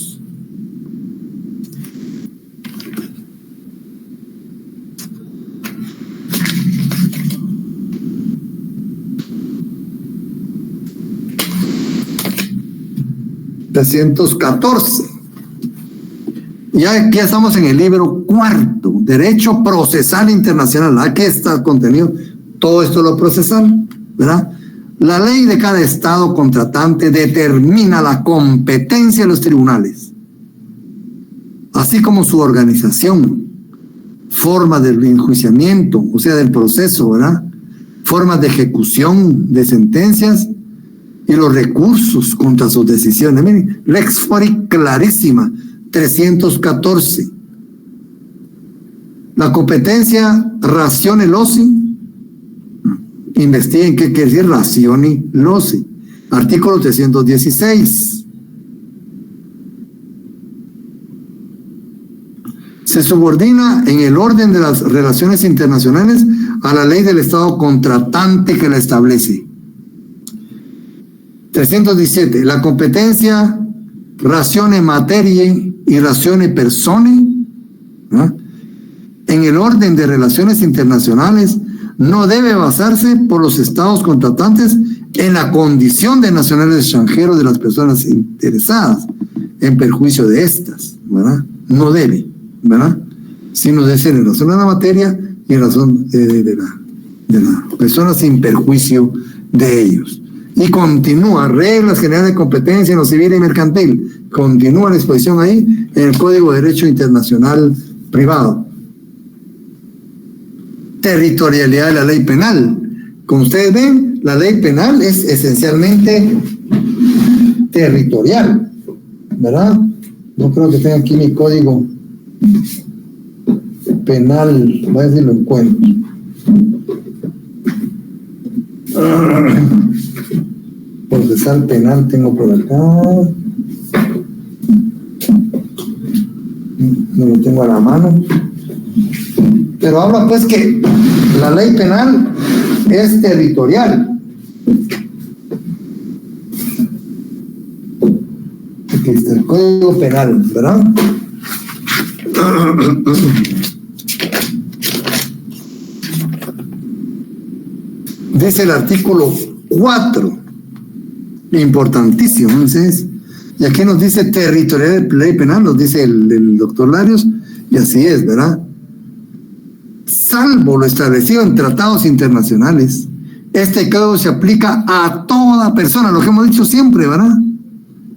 S1: Ya aquí estamos en el libro cuarto, Derecho Procesal Internacional. Aquí está el contenido, todo esto lo procesal, ¿verdad? La ley de cada estado contratante determina la competencia de los tribunales, así como su organización, forma del enjuiciamiento, o sea, del proceso, ¿verdad? Formas de ejecución de sentencias y los recursos contra sus decisiones. Miren, Lex fori clarísima, 314. La competencia ratione loci. Investiguen qué quiere decir ratione loci. Artículo 316. Se subordina en el orden de las relaciones internacionales a la ley del Estado contratante que la establece. 317. La competencia ratione materie y ratione persone, ¿no?, en el orden de relaciones internacionales no debe basarse por los estados contratantes en la condición de nacionales extranjeros de las personas interesadas en perjuicio de estas, ¿verdad? No debe, ¿verdad? Sino debe ser en razón de la materia y en razón de la persona sin perjuicio de ellos. Y continúa, reglas generales de competencia en lo civil y mercantil. Continúa la exposición ahí en el Código de Derecho Internacional Privado. Territorialidad de la ley penal. Como ustedes ven, la ley penal es esencialmente territorial, ¿verdad? No creo que tenga aquí mi código penal, voy a ver si lo encuentro. Procesal penal tengo por acá. No lo tengo a la mano. Pero habla pues que la ley penal es territorial. Aquí está el Código Penal, ¿verdad? Dice el artículo 4, importantísimo, entonces, y aquí nos dice territorial de ley penal, nos dice el doctor Larios, y así es, ¿verdad? Salvo lo establecido en tratados internacionales, este código se aplica a toda persona, lo que hemos dicho siempre, ¿verdad?,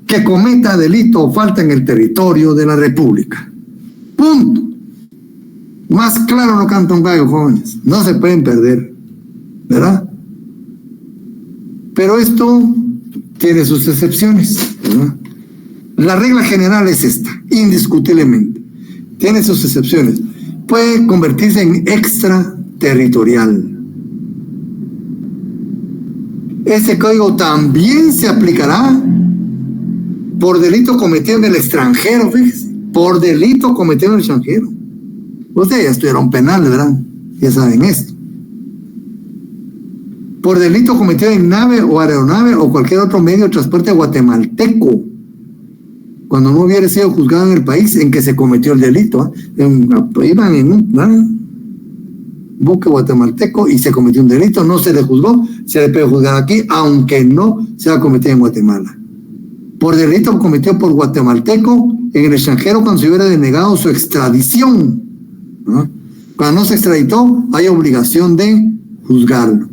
S1: que cometa delito o falta en el territorio de la República. Punto. Más claro no canta un gallo, jóvenes. No se pueden perder, ¿verdad? Pero esto tiene sus excepciones, ¿verdad? La regla general es esta, indiscutiblemente. Tiene sus excepciones. Puede convertirse en extraterritorial. Este código también se aplicará por delito cometido en el extranjero, fíjese, por delito cometido en el extranjero. Ustedes ya estudiaron penal, ¿verdad? Ya saben esto. Por delito cometido en nave o aeronave o cualquier otro medio de transporte guatemalteco, cuando no hubiera sido juzgado en el país en que se cometió el delito. Iban en un buque guatemalteco y se cometió un delito, no se le juzgó, se le puede juzgar aquí, aunque no se ha cometido en Guatemala. Por delito cometido por guatemalteco en el extranjero cuando se hubiera denegado su extradición, ¿no? Cuando no se extraditó, hay obligación de juzgarlo.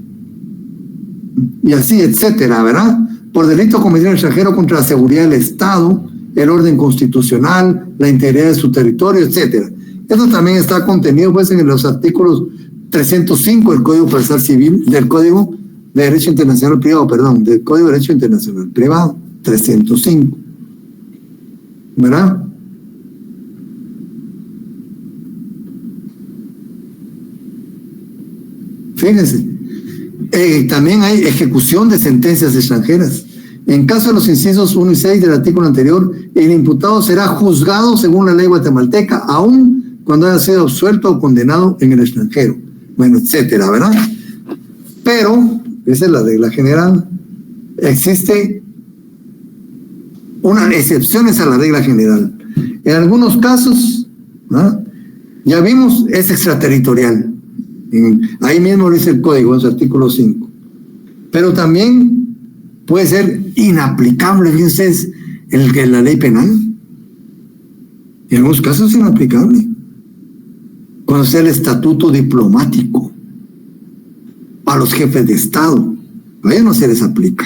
S1: Y así, etcétera, ¿verdad? por delito cometido en el extranjero contra la seguridad del Estado, el orden constitucional, la integridad de su territorio, etcétera. Eso también está contenido pues en los artículos 305 del Código Procesal Civil, del Código de Derecho Internacional Privado, del Código de Derecho Internacional Privado, 305. ¿Verdad? Fíjense, también hay ejecución de sentencias extranjeras. En caso de los incisos 1 y 6 del artículo anterior, el imputado será juzgado según la ley guatemalteca, aun cuando haya sido absuelto o condenado en el extranjero. Bueno, etcétera, ¿verdad? Pero, esa es la regla general. Existe unas excepciones a la regla general. En algunos casos, ¿no? Ya vimos, es extraterritorial. Ahí mismo lo dice el código, en su artículo 5. Pero también puede ser inaplicable, fíjense, en la ley penal. En algunos casos es inaplicable. Cuando sea el estatuto diplomático a los jefes de Estado, a ellos no se les aplica.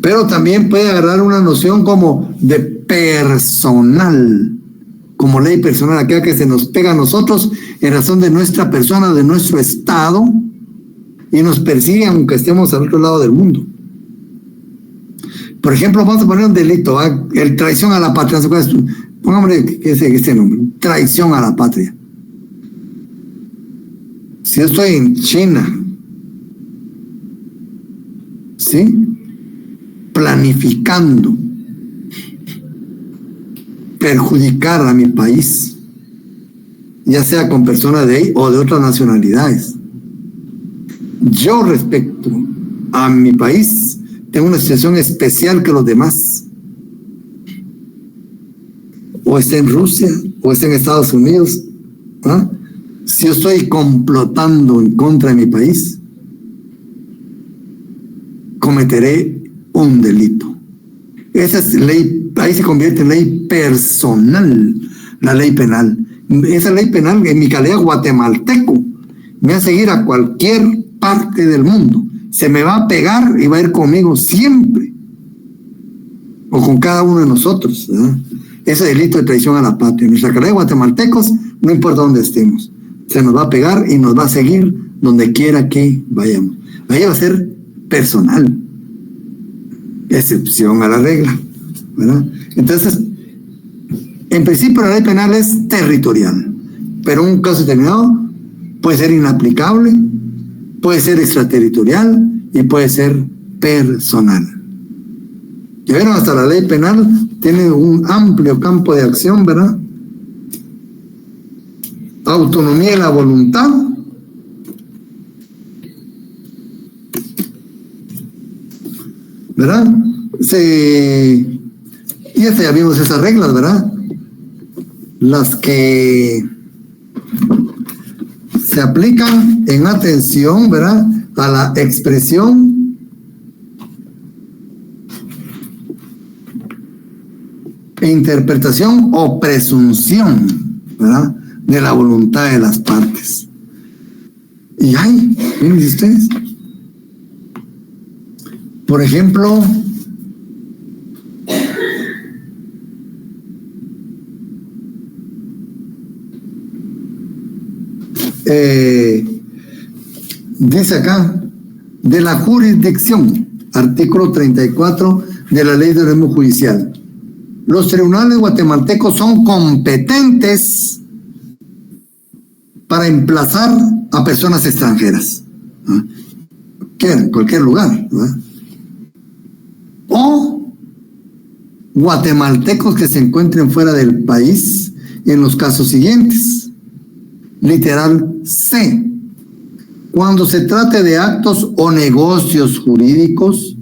S1: Pero también puede agarrar una noción como de personal, como ley personal, aquella que se nos pega a nosotros en razón de nuestra persona, de nuestro Estado, y nos persigue aunque estemos al otro lado del mundo. Por ejemplo, vamos a poner un delito, el traición a la patria. Pongámosle este nombre, traición a la patria. Si yo estoy en China, ¿sí?, planificando perjudicar a mi país, ya sea con personas de ahí o de otras nacionalidades, yo respecto a mi país tengo una situación especial que los demás, o esté en Rusia o esté en Estados Unidos, ¿ah? Si yo estoy complotando en contra de mi país, cometeré un delito. Esa es ley, ahí se convierte en ley personal, la ley penal. Esa ley penal, en mi calidad guatemalteco, me hace ir a cualquier parte del mundo. Se me va a pegar y va a ir conmigo siempre, o con cada uno de nosotros, ¿verdad? Ese delito de traición a la patria. En nuestra calidad de guatemaltecos, no importa dónde estemos, se nos va a pegar y nos va a seguir donde quiera que vayamos. Ahí va a ser personal, excepción a la regla, ¿verdad? Entonces, en principio la ley penal es territorial, pero en un caso determinado puede ser inaplicable, puede ser extraterritorial y puede ser personal. Ya vieron, hasta la ley penal tiene un amplio campo de acción, ¿verdad? Autonomía de la voluntad, ¿verdad? Y ya vimos esas reglas, ¿verdad? Las que se aplican en atención, ¿verdad?, a la expresión interpretación o presunción, ¿verdad?, de la voluntad de las partes. Y hay, miren ustedes, por ejemplo, dice acá, de la jurisdicción, artículo 34 de la Ley de Orden Judicial. Los tribunales guatemaltecos son competentes para emplazar a personas extranjeras, ¿no?, en cualquier lugar, ¿no?, o guatemaltecos que se encuentren fuera del país en los casos siguientes. Literal C. Cuando se trate de actos o negocios jurídicos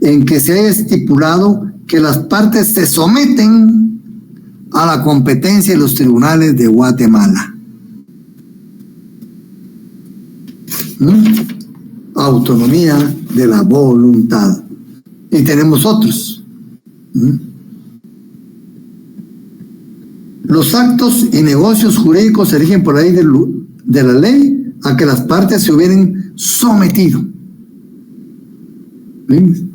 S1: en que se haya estipulado que las partes se someten a la competencia de los tribunales de Guatemala. Autonomía de la voluntad. Y tenemos otros. Los actos y negocios jurídicos se rigen por la ley de la ley a que las partes se hubieran sometido. ¿Sí?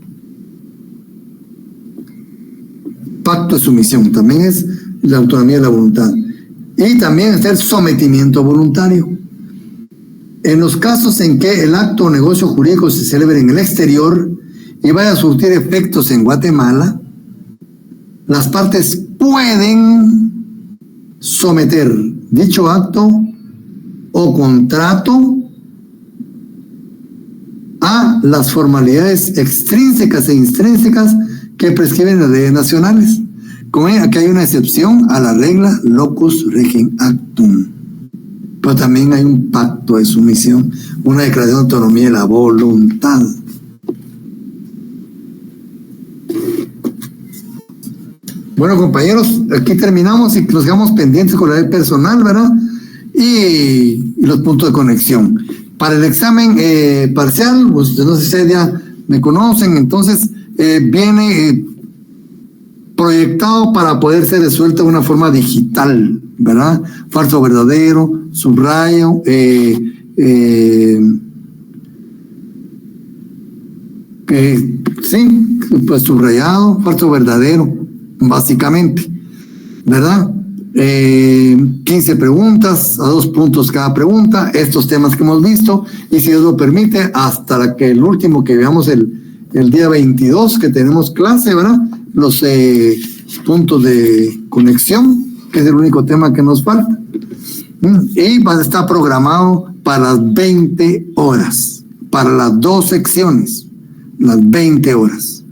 S1: Pacto de sumisión, también es la autonomía de la voluntad. Y también está el sometimiento voluntario. En los casos en que el acto o negocio jurídico se celebre en el exterior y vaya a surtir efectos en Guatemala, las partes pueden someter dicho acto o contrato a las formalidades extrínsecas e intrínsecas que prescriben las leyes nacionales. Como ven, aquí hay una excepción a la regla locus regit actum. Pero también hay un pacto de sumisión, una declaración de autonomía de la voluntad. Bueno, compañeros, aquí terminamos y nos quedamos pendientes con la ley personal, ¿verdad? Y los puntos de conexión. Para el examen parcial, pues no sé si ustedes ya me conocen, entonces viene proyectado para poder ser resuelto de una forma digital, ¿verdad? Falso o verdadero, subrayo, sí, pues subrayado, falso o verdadero, básicamente, ¿verdad? 15 preguntas, a 2 puntos cada pregunta, estos temas que hemos visto, y si Dios lo permite, hasta que el último que veamos el día 22, que tenemos clase, ¿verdad? Los puntos de conexión, que es el único tema que nos falta. Y va a estar programado para las 20 horas, para las 2 secciones, las 20 horas.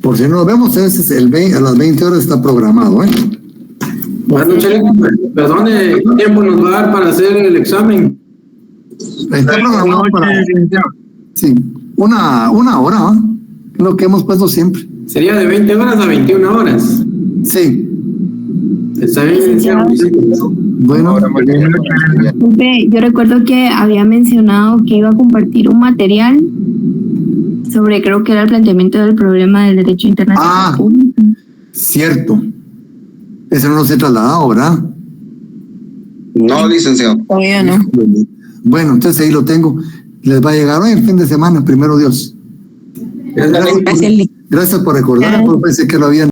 S1: Por si no lo vemos, a veces a las 20 horas está programado, ¿eh?
S4: Bueno, Chele, perdón, ¿qué tiempo nos va a dar para hacer el examen?
S1: Está programado para... Sí, una hora, ¿eh? Lo que hemos puesto siempre.
S4: Sería de 20 horas a 21 horas.
S1: Sí.
S4: Está bien.
S1: Bueno.
S5: Yo recuerdo que había mencionado que iba a compartir un material sobre, creo que era el planteamiento del problema del derecho internacional público.
S1: Cierto. Ese no se trasladado, ¿verdad?
S3: No, licenciado.
S5: Todavía no.
S1: Bueno, entonces ahí lo tengo. Les va a llegar hoy el fin de semana, primero Dios. Gracias por recordar, porque pensé que lo habían